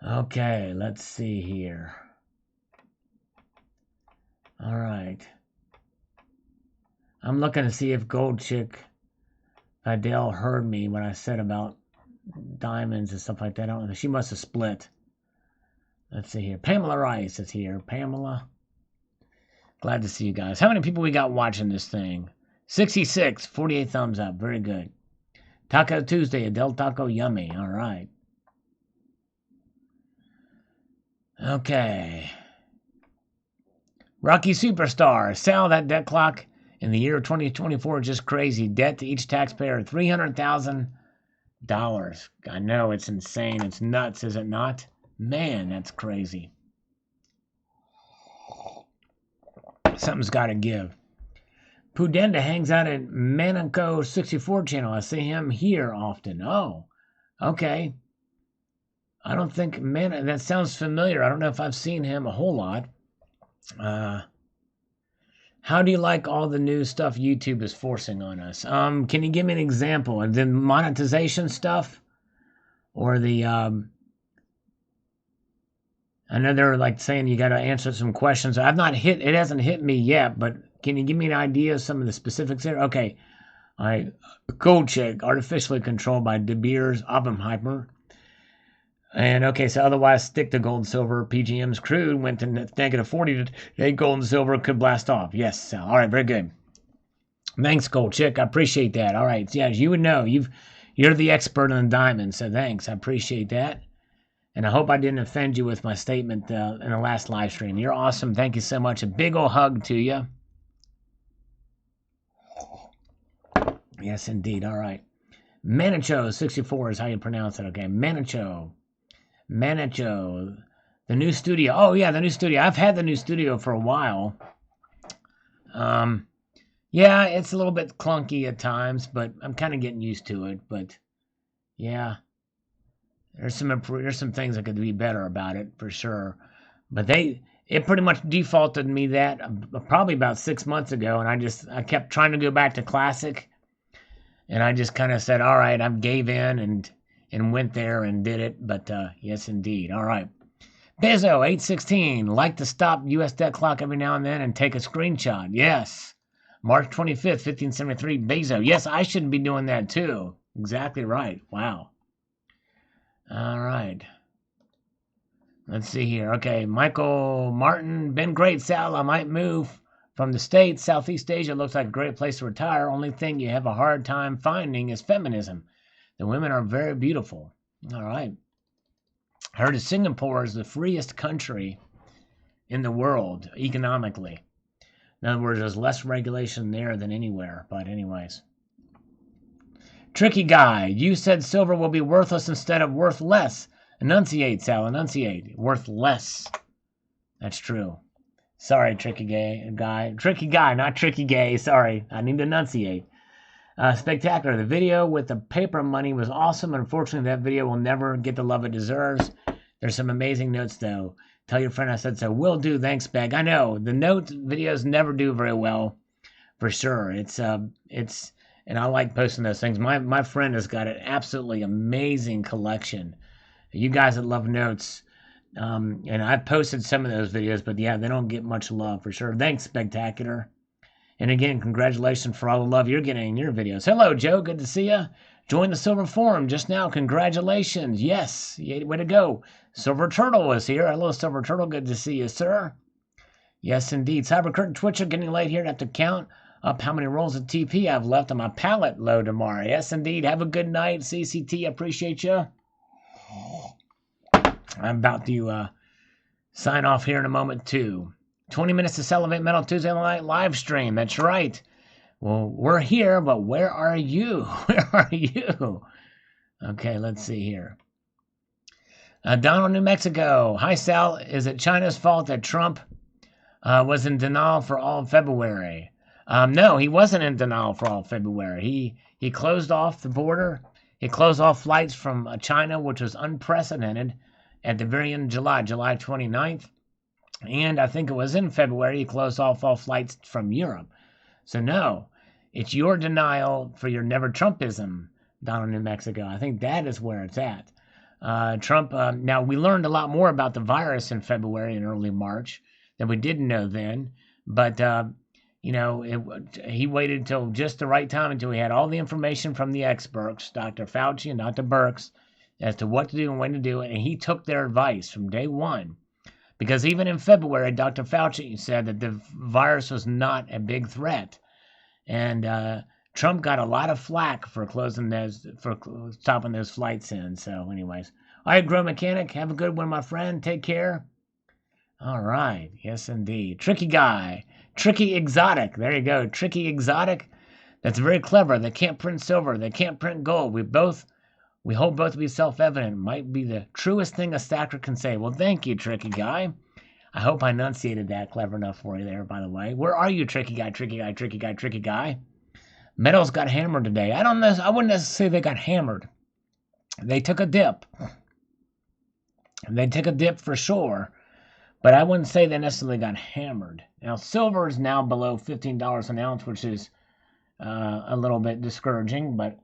Speaker 1: Okay, let's see here. All right. I'm looking to see if Gold Chick Adele heard me when I said about diamonds and stuff like that. I don't know. She must have split. Let's see here. Pamela Rice is here. Pamela. Glad to see you guys. How many people we got watching this thing? 66. 48 thumbs up. Very good. Taco Tuesday. Adele Taco Yummy. All right. Okay. Rocky Superstar. Sal, that debt clock in the year of 2024 is just crazy. Debt to each taxpayer, $300,000. I know, it's insane. It's nuts, is it not? Man, that's crazy. Something's got to give. Pudenda hangs out at Manico 64 channel. I see him here often. Oh, okay. I don't think, that sounds familiar. I don't know if I've seen him a whole lot. How do you like all the new stuff YouTube is forcing on us? Can you give me an example? And then monetization stuff? Or the, I know they're like saying you got to answer some questions. It hasn't hit me yet, but can you give me an idea of some of the specifics there? Okay. All right. Gold Check, artificially controlled by De Beers Oppenheimer. And okay, so otherwise stick to gold and silver. PGM's crude went to negative 40 today. Gold and silver could blast off. Yes, Sal. All right, very good. Thanks, Gold Chick. I appreciate that. All right, yeah, you would know. You're the expert on the diamond, so thanks. I appreciate that. And I hope I didn't offend you with my statement in the last live stream. You're awesome. Thank you so much. A big ol' hug to you. Yes, indeed. All right. Manicho 64 is how you pronounce it. Okay, Manicho. The new studio. Oh, yeah, the new studio. I've had the new studio for a while. Yeah, it's a little bit clunky at times, but I'm kind of getting used to it. But, yeah, there's some things that could be better about it, for sure. But it pretty much defaulted me that probably about 6 months ago, and I kept trying to go back to classic, and I just kind of said, all right, I gave in and went there and did it, but yes, indeed. All right. Bezo, 816, like to stop U.S. debt clock every now and then and take a screenshot. Yes. March 25th, 1573, Bezo. Yes, I should be doing that too. Exactly right. Wow. All right. Let's see here. Okay, Michael Martin, been great, Sal. I might move from the States. Southeast Asia looks like a great place to retire. Only thing you have a hard time finding is feminism. The women are very beautiful. All right. I heard that Singapore is the freest country in the world economically. In other words, there's less regulation there than anywhere. But anyways. Tricky guy. You said silver will be worthless instead of worth less. Enunciate, Sal. Enunciate. Worth less. That's true. Sorry, tricky guy. Tricky guy, not tricky gay. Sorry. I need to enunciate. Spectacular. The video with the paper money was awesome. Unfortunately, that video will never get the love it deserves. There's some amazing notes, though. Tell your friend I said so. Will do. Thanks, Beg. I know. The notes videos never do very well for sure. It's and I like posting those things. My friend has got an absolutely amazing collection. You guys that love notes, and I posted some of those videos, but yeah, they don't get much love for sure. Thanks, Spectacular. And again, congratulations for all the love you're getting in your videos. Hello, Joe. Good to see you. Join the Silver Forum just now. Congratulations. Yes. Way to go. Silver Turtle is here. Hello, Silver Turtle. Good to see you, sir. Yes, indeed. Cyber Curtain Twitcher getting late here. I have to count up how many rolls of TP I've left on my pallet load tomorrow. Yes, indeed. Have a good night, CCT. Appreciate you. I'm about to sign off here in a moment, too. 20 minutes to Salivate Metal Tuesday night live stream. That's right. Well, we're here, but where are you? Where are you? Okay, let's see here. Donald, New Mexico. Hi, Sal. Is it China's fault that Trump was in denial for all of February? No, he wasn't in denial for all of February. He closed off the border. He closed off flights from China, which was unprecedented at the very end of July 29th. And I think it was in February he closed off all flights from Europe. So no, it's your denial for your never Trumpism down in New Mexico. I think that is where it's at. Trump, now we learned a lot more about the virus in February and early March than we didn't know then. But, he waited until just the right time until he had all the information from the experts, Dr. Fauci and Dr. Birx, as to what to do and when to do it. And he took their advice from day one. Because even in February, Dr. Fauci said that the virus was not a big threat. And Trump got a lot of flack for stopping those flights in. So anyways. All right, Grow Mechanic, have a good one, my friend. Take care. All right. Yes, indeed. Tricky Guy. Tricky Exotic. There you go. Tricky Exotic. That's very clever. They can't print silver. They can't print gold. We hold both to be self-evident. Might be the truest thing a stacker can say. Well, thank you, Tricky Guy. I hope I enunciated that clever enough for you there, by the way. Where are you, Tricky Guy, Tricky Guy, Tricky Guy, Tricky Guy? Metals got hammered today. I wouldn't necessarily say they got hammered. They took a dip. They took a dip for sure, but I wouldn't say they necessarily got hammered. Now, silver is now below $15 an ounce, which is a little bit discouraging, but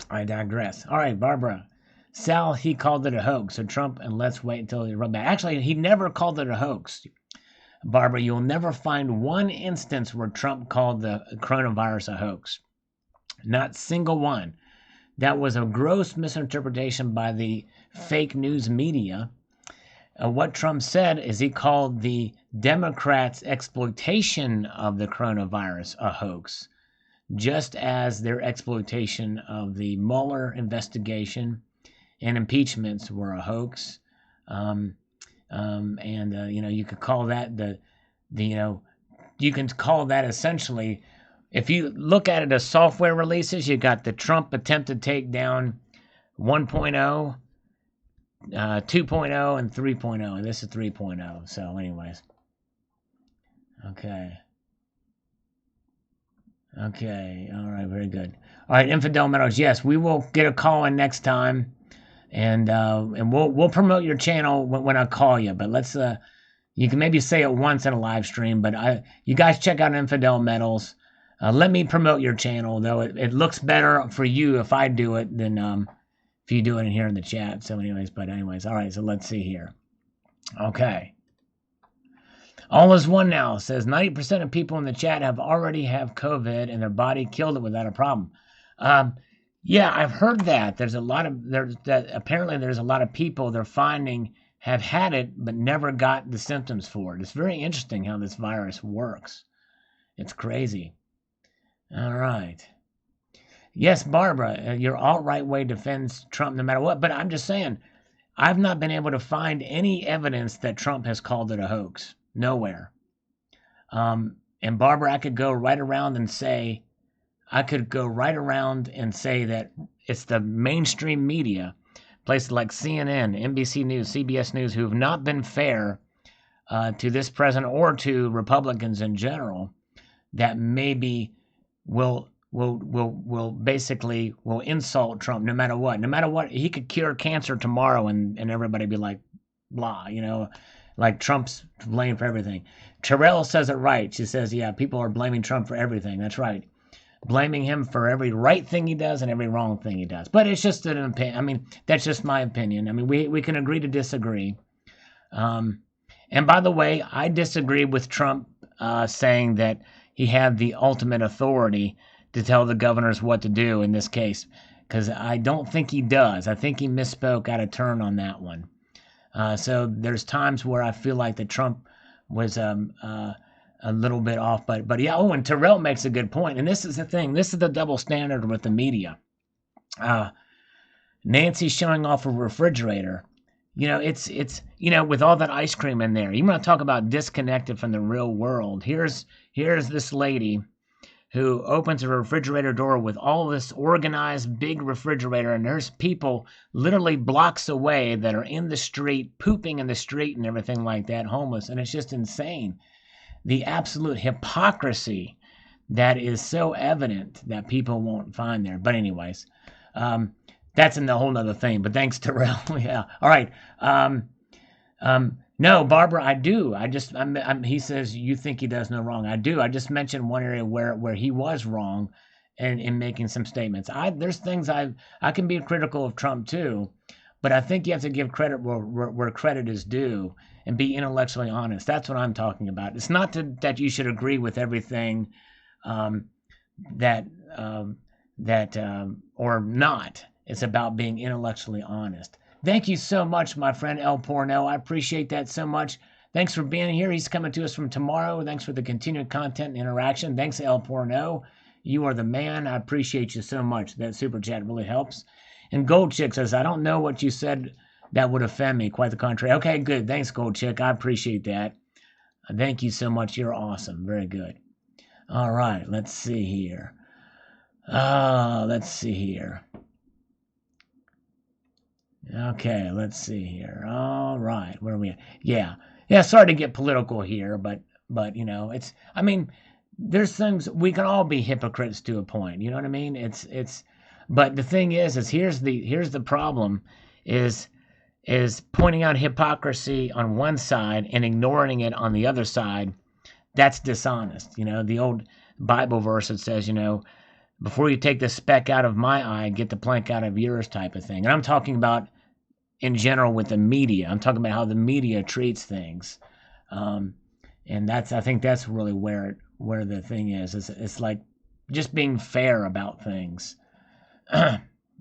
Speaker 1: I digress. All right, Barbara. Sal, he called it a hoax. So Trump, and let's wait until he run back. Actually, he never called it a hoax. Barbara, you'll never find one instance where Trump called the coronavirus a hoax. Not single one. That was a gross misinterpretation by the fake news media. What Trump said is he called the Democrats' exploitation of the coronavirus a hoax, just as their exploitation of the Mueller investigation and impeachments were a hoax. You could call that you can call that essentially, if you look at it as software releases, you got the Trump attempted takedown 1.0, 2.0, and 3.0. And this is 3.0. So anyways. Okay. All right. Very good. All right. Infidel Metals. Yes, we will get a call in next time. And we'll promote your channel when I call you. But let's you can maybe say it once in a live stream. But you guys check out Infidel Metals. Let me promote your channel, though. It looks better for you if I do it than if you do it in here in the chat. So anyways, all right. So let's see here. Okay. All is one now. Says 90% of people in the chat already have COVID and their body killed it without a problem. Yeah, I've heard that. Apparently there's a lot of people they're finding have had it but never got the symptoms for it. It's very interesting how this virus works. It's crazy. All right. Yes, Barbara, your alt-right way defends Trump no matter what. But I'm just saying, I've not been able to find any evidence that Trump has called it a hoax. Nowhere. And Barbara, I could go right around and say that it's the mainstream media, places like CNN, NBC News, CBS News, who have not been fair to this president or to Republicans in general, that maybe will insult Trump no matter what. No matter what, he could cure cancer tomorrow and everybody be like, blah, like Trump's blamed for everything. Terrell says it right. She says, yeah, people are blaming Trump for everything. That's right. Blaming him for every right thing he does and every wrong thing he does. But it's just an opinion. I mean, that's just my opinion. I mean, we can agree to disagree. And by the way, I disagree with Trump saying that he had the ultimate authority to tell the governors what to do in this case, because I don't think he does. I think he misspoke out of turn on that one. So there's times where I feel like that Trump was a little bit off, but yeah. Oh, and Terrell makes a good point, and this is the thing. This is the double standard with the media. Nancy showing off a refrigerator. You know, it's with all that ice cream in there. You want to talk about disconnected from the real world. Here's this lady who opens a refrigerator door with all this organized big refrigerator, and there's people literally blocks away that are in the street, pooping in the street and everything like that, homeless, and it's just insane. The absolute hypocrisy that is so evident that people won't find there. But anyways, that's in the whole nother thing. But thanks, Terrell. Yeah. All right. No, Barbara, I do. He says you think he does no wrong. I do. I just mentioned one area where he was wrong in making some statements. There's things I can be critical of Trump too, but I think you have to give credit where credit is due and be intellectually honest. That's what I'm talking about. It's not that you should agree with everything or not. It's about being intellectually honest. Thank you so much, my friend El Porno. I appreciate that so much. Thanks for being here. He's coming to us from tomorrow. Thanks for the continued content and interaction. Thanks, El Porno. You are the man. I appreciate you so much. That super chat really helps. And Gold Chick says, I don't know what you said that would offend me. Quite the contrary. Okay, good. Thanks, Gold Chick. I appreciate that. Thank you so much. You're awesome. Very good. All right. Let's see here. Okay, let's see here. All right, where are we at? Yeah. Sorry to get political here, but there's things we can all be hypocrites to a point. You know what I mean? But the thing is here's the problem, is pointing out hypocrisy on one side and ignoring it on the other side. That's dishonest. The old Bible verse that says, before you take the speck out of my eye, get the plank out of yours, type of thing. And I'm talking about in general with the media. I'm talking about how the media treats things. And I think that's really where the thing is. It's like just being fair about things.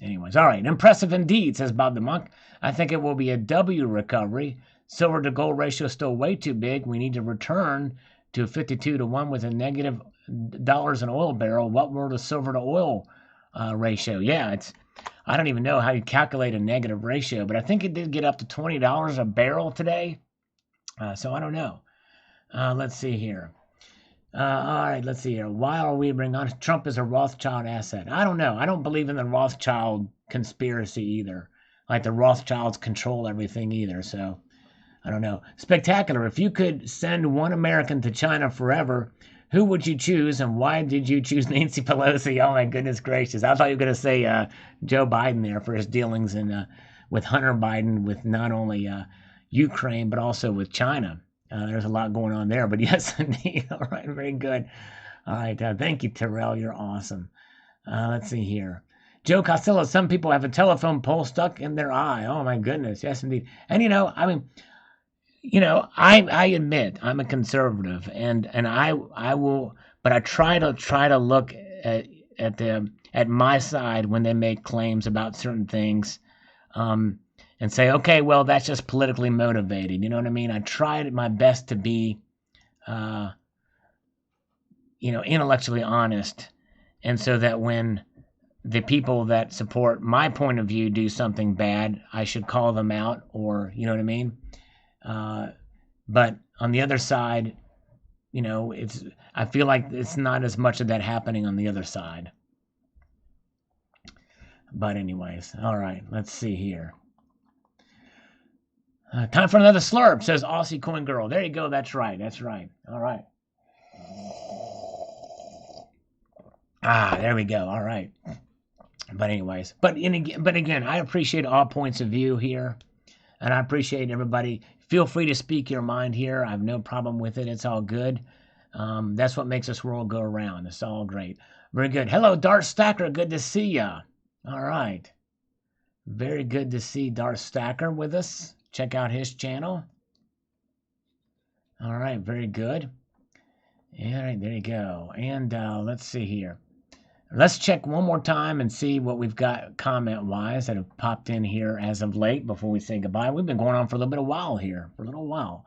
Speaker 1: Anyways, all right. Impressive indeed, says Bob the Monk. I think it will be a W recovery. Silver to gold ratio is still way too big. We need to return to 52-1 with a negative dollars an oil barrel. What were the silver to oil ratio? Yeah, I don't even know how you calculate a negative ratio, but I think it did get up to $20 a barrel today. So I don't know. Let's see here. All right, let's see here. Why are we bringing on Trump as a Rothschild asset? I don't know. I don't believe in the Rothschild conspiracy either. Like the Rothschilds control everything either. So I don't know. Spectacular. If you could send one American to China forever, who would you choose, and why did you choose Nancy Pelosi? Oh, my goodness gracious. I thought you were going to say Joe Biden there for his dealings with Hunter Biden, with not only Ukraine, but also with China. There's a lot going on there, but yes, indeed. All right, very good. All right, thank you, Terrell. You're awesome. Let's see here. Joe Costello, some people have a telephone pole stuck in their eye. Oh, my goodness. Yes, indeed. And, I admit I'm a conservative, and I will, but I try to look at my side when they make claims about certain things, and say, okay, well, that's just politically motivated. You know what I mean? I tried my best to be, intellectually honest, and so that when the people that support my point of view do something bad, I should call them out, or you know what I mean? But on the other side, I feel like it's not as much of that happening on the other side. But anyways, all right, let's see here. Time for another slurp, says Aussie Coin Girl. There you go. That's right. All right. There we go. All right. But anyways, but again, I appreciate all points of view here. And I appreciate everybody. Feel free to speak your mind here. I have no problem with it. It's all good. That's what makes this world go around. It's all great. Very good. Hello, Darth Stacker. Good to see ya. All right. Very good to see Darth Stacker with us. Check out his channel. All right. Very good. All right. There you go. And let's see here. Let's check one more time and see what we've got comment-wise that have popped in here as of late before we say goodbye. We've been going on for a little bit of while here. For a little while.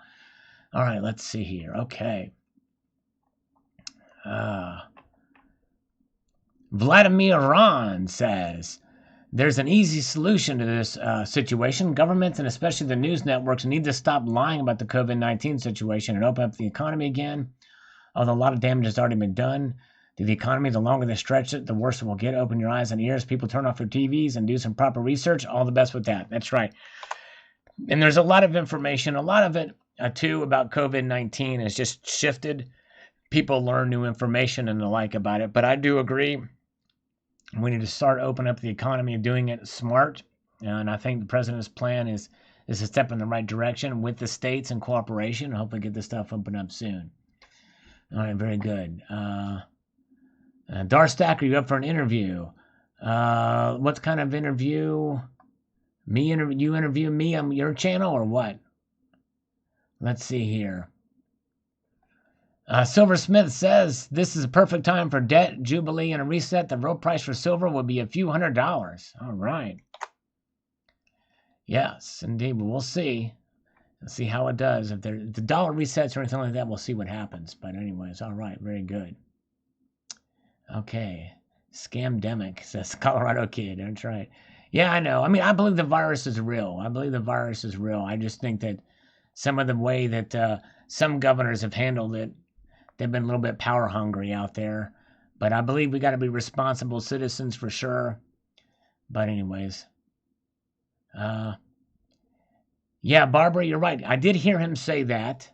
Speaker 1: All right. Let's see here. Okay. Vladimir Ron says, there's an easy solution to this situation. Governments and especially the news networks need to stop lying about the COVID-19 situation and open up the economy again. Although a lot of damage has already been done to the economy, the longer they stretch it, the worse it will get. Open your eyes and ears. People turn off their TVs and do some proper research. All the best with that. That's right. And there's a lot of information. A lot of it, too, about COVID-19 has just shifted. People learn new information and the like about it. But I do agree. We need to start opening up the economy and doing it smart. And I think the president's plan is a step in the right direction with the states in cooperation. Hopefully get this stuff open up soon. All right, very good. Darth Stacker, you up for an interview? What kind of interview? You interview me on your channel or what? Let's see here. Silversmith says this is a perfect time for debt, jubilee, and a reset. The real price for silver will be a few $100s. All right. Yes, indeed. But we'll see. Let's see how it does. If the dollar resets or anything like that, we'll see what happens. But anyways, all right. Very good. Okay. Scamdemic, says Colorado Kid. That's right. Yeah, I know. I mean, I believe the virus is real. I just think that some of the way that some governors have handled it, they've been a little bit power hungry out there. But I believe we got to be responsible citizens for sure. But anyways. Yeah, Barbara, you're right. I did hear him say that.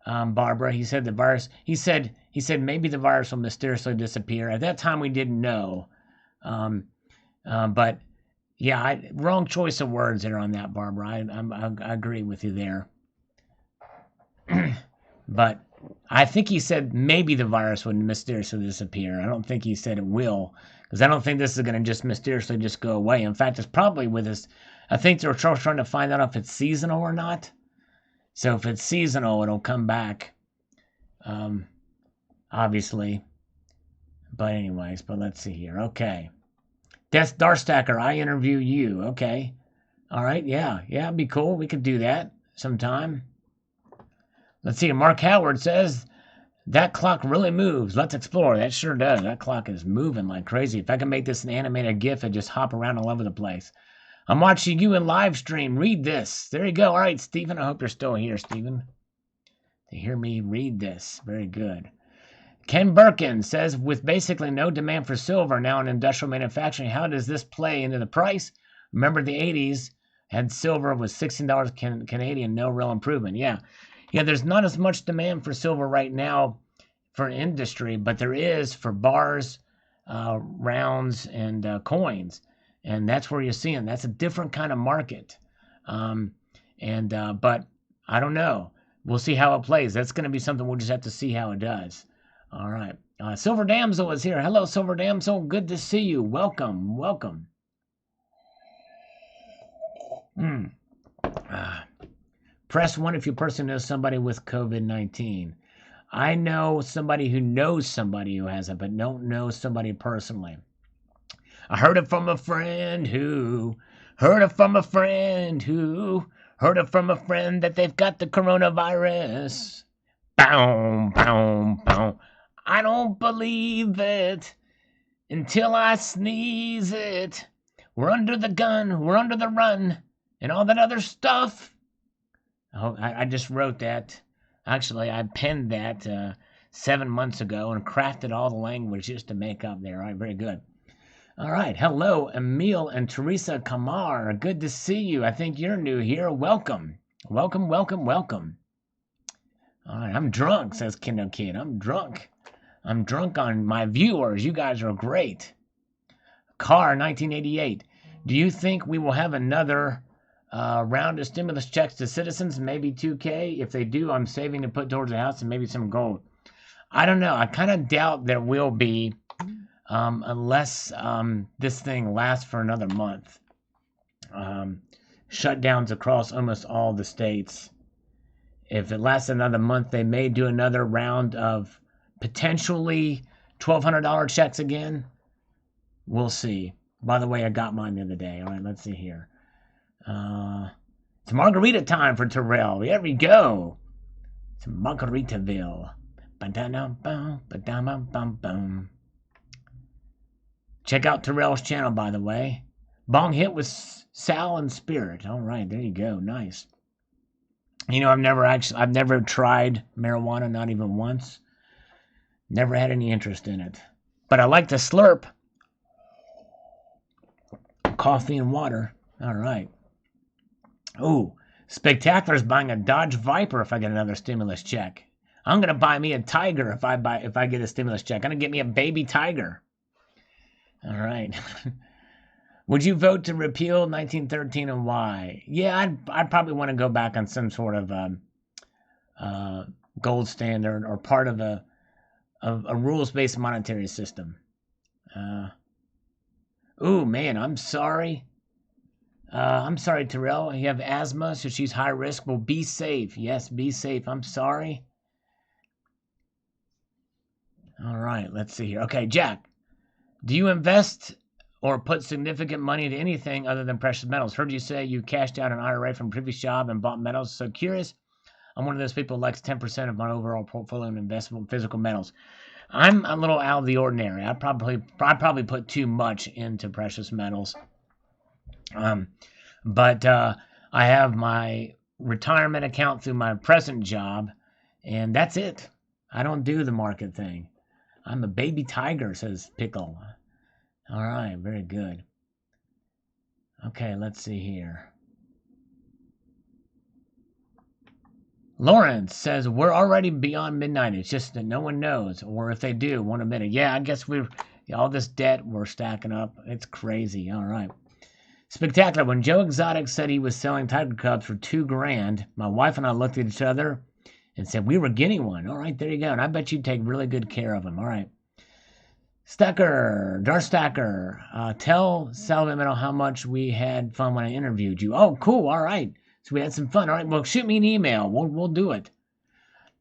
Speaker 1: Barbara, he said the virus, he said maybe the virus will mysteriously disappear. At that time, we didn't know. But yeah, wrong choice of words there on that, Barbara. I agree with you there. But I think he said maybe the virus would mysteriously disappear. I don't think he said it will, because I don't think this is going to just mysteriously just go away. In fact, it's probably with us. I think they're trying to find out if it's seasonal or not. So if it's seasonal, it'll come back, obviously. But anyways, but let's see here. Okay. That's Darstacker. I interview you. Okay. All right. Yeah. Yeah, it'd be cool. We could do that sometime. Let's see. Mark Howard says, that clock really moves. Let's explore. That sure does. That clock is moving like crazy. If I can make this an animated GIF and just hop around all over the place. I'm watching you in live stream. Read this. There you go. All right, Stephen. I hope you're still here, Stephen. To hear me read this. Very good. Ken Birkin says, with basically no demand for silver now in industrial manufacturing, how does this play into the price? Remember the 80s had silver was $16 Canadian, no real improvement. Yeah, there's not as much demand for silver right now for industry, but there is for bars, rounds, and coins. And that's where you're seeing. That's a different kind of market. But I don't know. We'll see how it plays. That's going to be something we'll just have to see how it does. All right. Silver Damsel is here. Hello, Silver Damsel. Good to see you. Welcome. Welcome. Press 1 if you personally know somebody with COVID-19. I know somebody who knows somebody who has it, but don't know somebody personally. I heard it from a friend who heard it from a friend who heard it from a friend that they've got the coronavirus. Boom, boom, boom. I don't believe it until I sneeze it. We're under the gun, we're under the run, and all that other stuff. Oh, I just wrote that. Actually, I penned that 7 months ago and crafted all the language just to make up there. All right, very good. All right. Hello, Emil and Teresa Kamar. Good to see you. I think you're new here. Welcome. Welcome, welcome, welcome. All right. I'm drunk, says Kendo Kid. I'm drunk. I'm drunk on my viewers. You guys are great. Car 1988. Do you think we will have another round of stimulus checks to citizens, maybe $2K. If they do, I'm saving to put towards the house and maybe some gold. I don't know. I kind of doubt there will be, unless this thing lasts for another month. Shutdowns across almost all the states. If it lasts another month, they may do another round of potentially $1,200 checks again. We'll see. By the way, I got mine the other day. All right, let's see here. It's margarita time for Terrell. There we go. It's Margaritaville. Check out Terrell's channel, by the way. Bong hit with Sal and Spirit. All right, there you go. Nice. You know, I've never tried marijuana, not even once. Never had any interest in it. But I like to slurp coffee and water. All right. Ooh, Spectacular's buying a Dodge Viper if I get another stimulus check. I'm gonna buy me a Tiger if I get a stimulus check. I'm gonna get me a baby Tiger. All right. Would you vote to repeal 1913 and why? Yeah, I'd probably want to go back on some sort of gold standard or part of a rules-based monetary system. Ooh, man, I'm sorry. I'm sorry, Terrell. You have asthma, so she's high risk. Well, be safe. Yes, be safe. I'm sorry. All right, let's see here. Okay, Jack, do you invest or put significant money into anything other than precious metals? Heard you say you cashed out an IRA from a previous job and bought metals. So curious. I'm one of those people who likes 10% of my overall portfolio in investable physical metals. I'm a little out of the ordinary. I probably put too much into precious metals. But I have my retirement account through my present job, and that's it. I don't do the market thing. I'm a baby tiger, says Pickle. All right, very good. Okay, let's see here. Lawrence says, we're already beyond midnight. It's just that no one knows, or if they do, won't admit it. Yeah, I guess all this debt we're stacking up. It's crazy. All right. Spectacular. When Joe Exotic said he was selling tiger cubs for $2,000, my wife and I looked at each other and said we were getting one. All right, there you go. And I bet you take really good care of them. All right. Stacker, Darth Stacker, tell Salivate Metal how much we had fun when I interviewed you. Oh, cool. All right. So we had some fun. All right. Well, shoot me an email. We'll do it.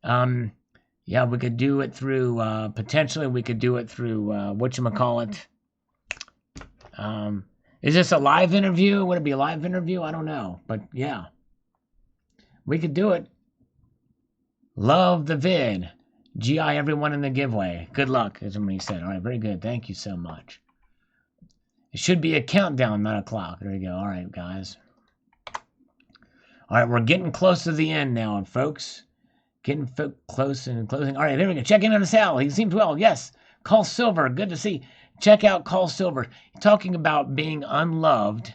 Speaker 1: Yeah, we could do it through, potentially we could do it through, whatchamacallit. Is this a live interview? Would it be a live interview? I don't know. But yeah, we could do it. Love the vid. GI everyone in the giveaway. Good luck, is what he said. All right, very good. Thank you so much. It should be a countdown, not a clock. There you go. All right, guys. All right, we're getting close to the end now, folks. Getting close and closing. All right, there we go. Check in on Sal. He seems well. Yes. Call Silver. Good to see. Check out Call Silver. Talking about being unloved.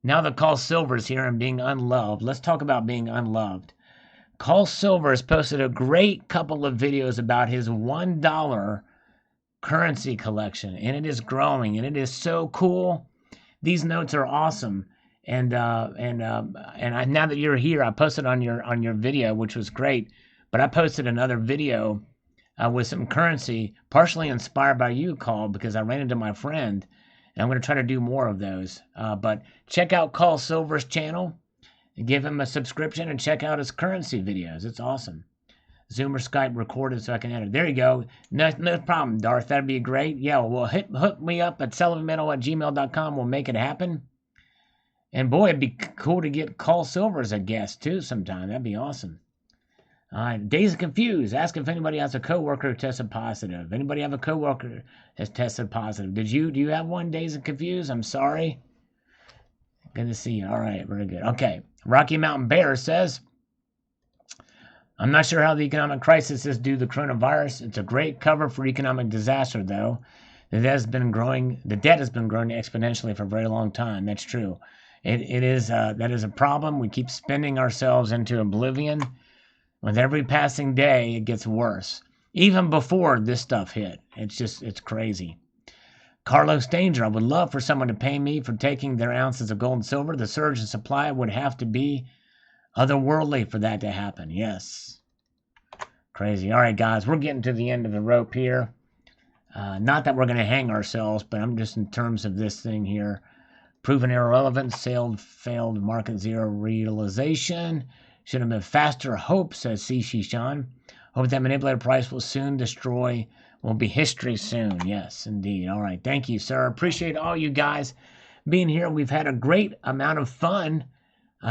Speaker 1: Now that Call Silver's here and being unloved, let's talk about being unloved. Call Silver has posted a great couple of videos about his $1 currency collection, and it is growing, and it is so cool. These notes are awesome, and now that you're here, I posted on your video, which was great, but I posted another video with some currency, partially inspired by you, Call, because I ran into my friend, and I'm going to try to do more of those. But check out Call Silver's channel. Give him a subscription and check out his currency videos. It's awesome. Zoom or Skype recorded so I can edit. There you go. No problem, Darth. That'd be great. Yeah, well, hook me up at salivatemetal@gmail.com. We'll make it happen. And boy, it'd be cool to get Call Silver as a guest too sometime. That'd be awesome. All right, Days Confused. Ask if anybody has a coworker who tested positive. Anybody have a coworker has tested positive? Do you have one, Days Confused? I'm sorry. Good to see you. All right, very good. Okay. Rocky Mountain Bear says, I'm not sure how the economic crisis is due to the coronavirus. It's a great cover for economic disaster, though. The debt has been growing exponentially for a very long time. That's true. That is a problem. We keep spending ourselves into oblivion. With every passing day, it gets worse. Even before this stuff hit. It's crazy. Carlos Danger, I would love for someone to pay me for taking their ounces of gold and silver. The surge in supply would have to be otherworldly for that to happen. Yes. Crazy. All right, guys, we're getting to the end of the rope here. Not that we're going to hang ourselves, but I'm just in terms of this thing here. Proven irrelevant, failed market zero realization. Should have been faster. Hope, says C. Shishan. Hope that manipulated price will soon destroy, will be history soon. Yes, indeed. All right. Thank you, sir. Appreciate all you guys being here. We've had a great amount of fun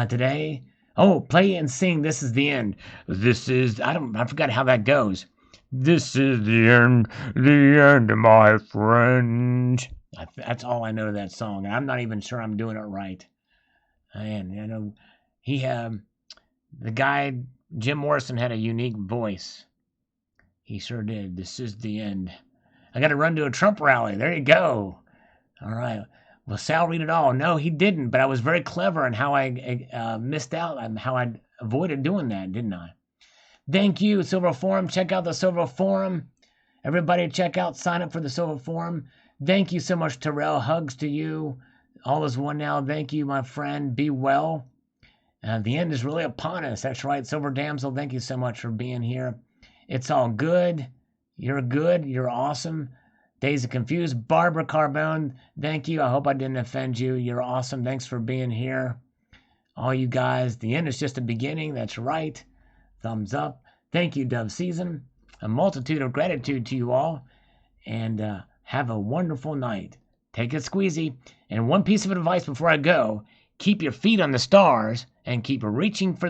Speaker 1: today. Oh, play and sing. This is the end. I forgot how that goes. This is the end, my friend. That's all I know to that song. I'm not even sure I'm doing it right. And you know, the guy, Jim Morrison, had a unique voice. He sure did. This is the end. I got to run to a Trump rally. There you go. All right. Well, Sal read it all. No, he didn't, but I was very clever in how I missed out and how I avoided doing that, didn't I? Thank you, Silver Forum. Check out the Silver Forum. Everybody sign up for the Silver Forum. Thank you so much, Terrell. Hugs to you. All is one now. Thank you, my friend. Be well. The end is really upon us. That's right, Silver Damsel. Thank you so much for being here. It's all good. You're good. You're awesome. Days of Confused. Barbara Carbone, thank you. I hope I didn't offend you. You're awesome. Thanks for being here. All you guys, the end is just a beginning. That's right. Thumbs up. Thank you, Dove Season. A multitude of gratitude to you all. And have a wonderful night. Take it squeezy. And one piece of advice before I go. Keep your feet on the stars and keep reaching for the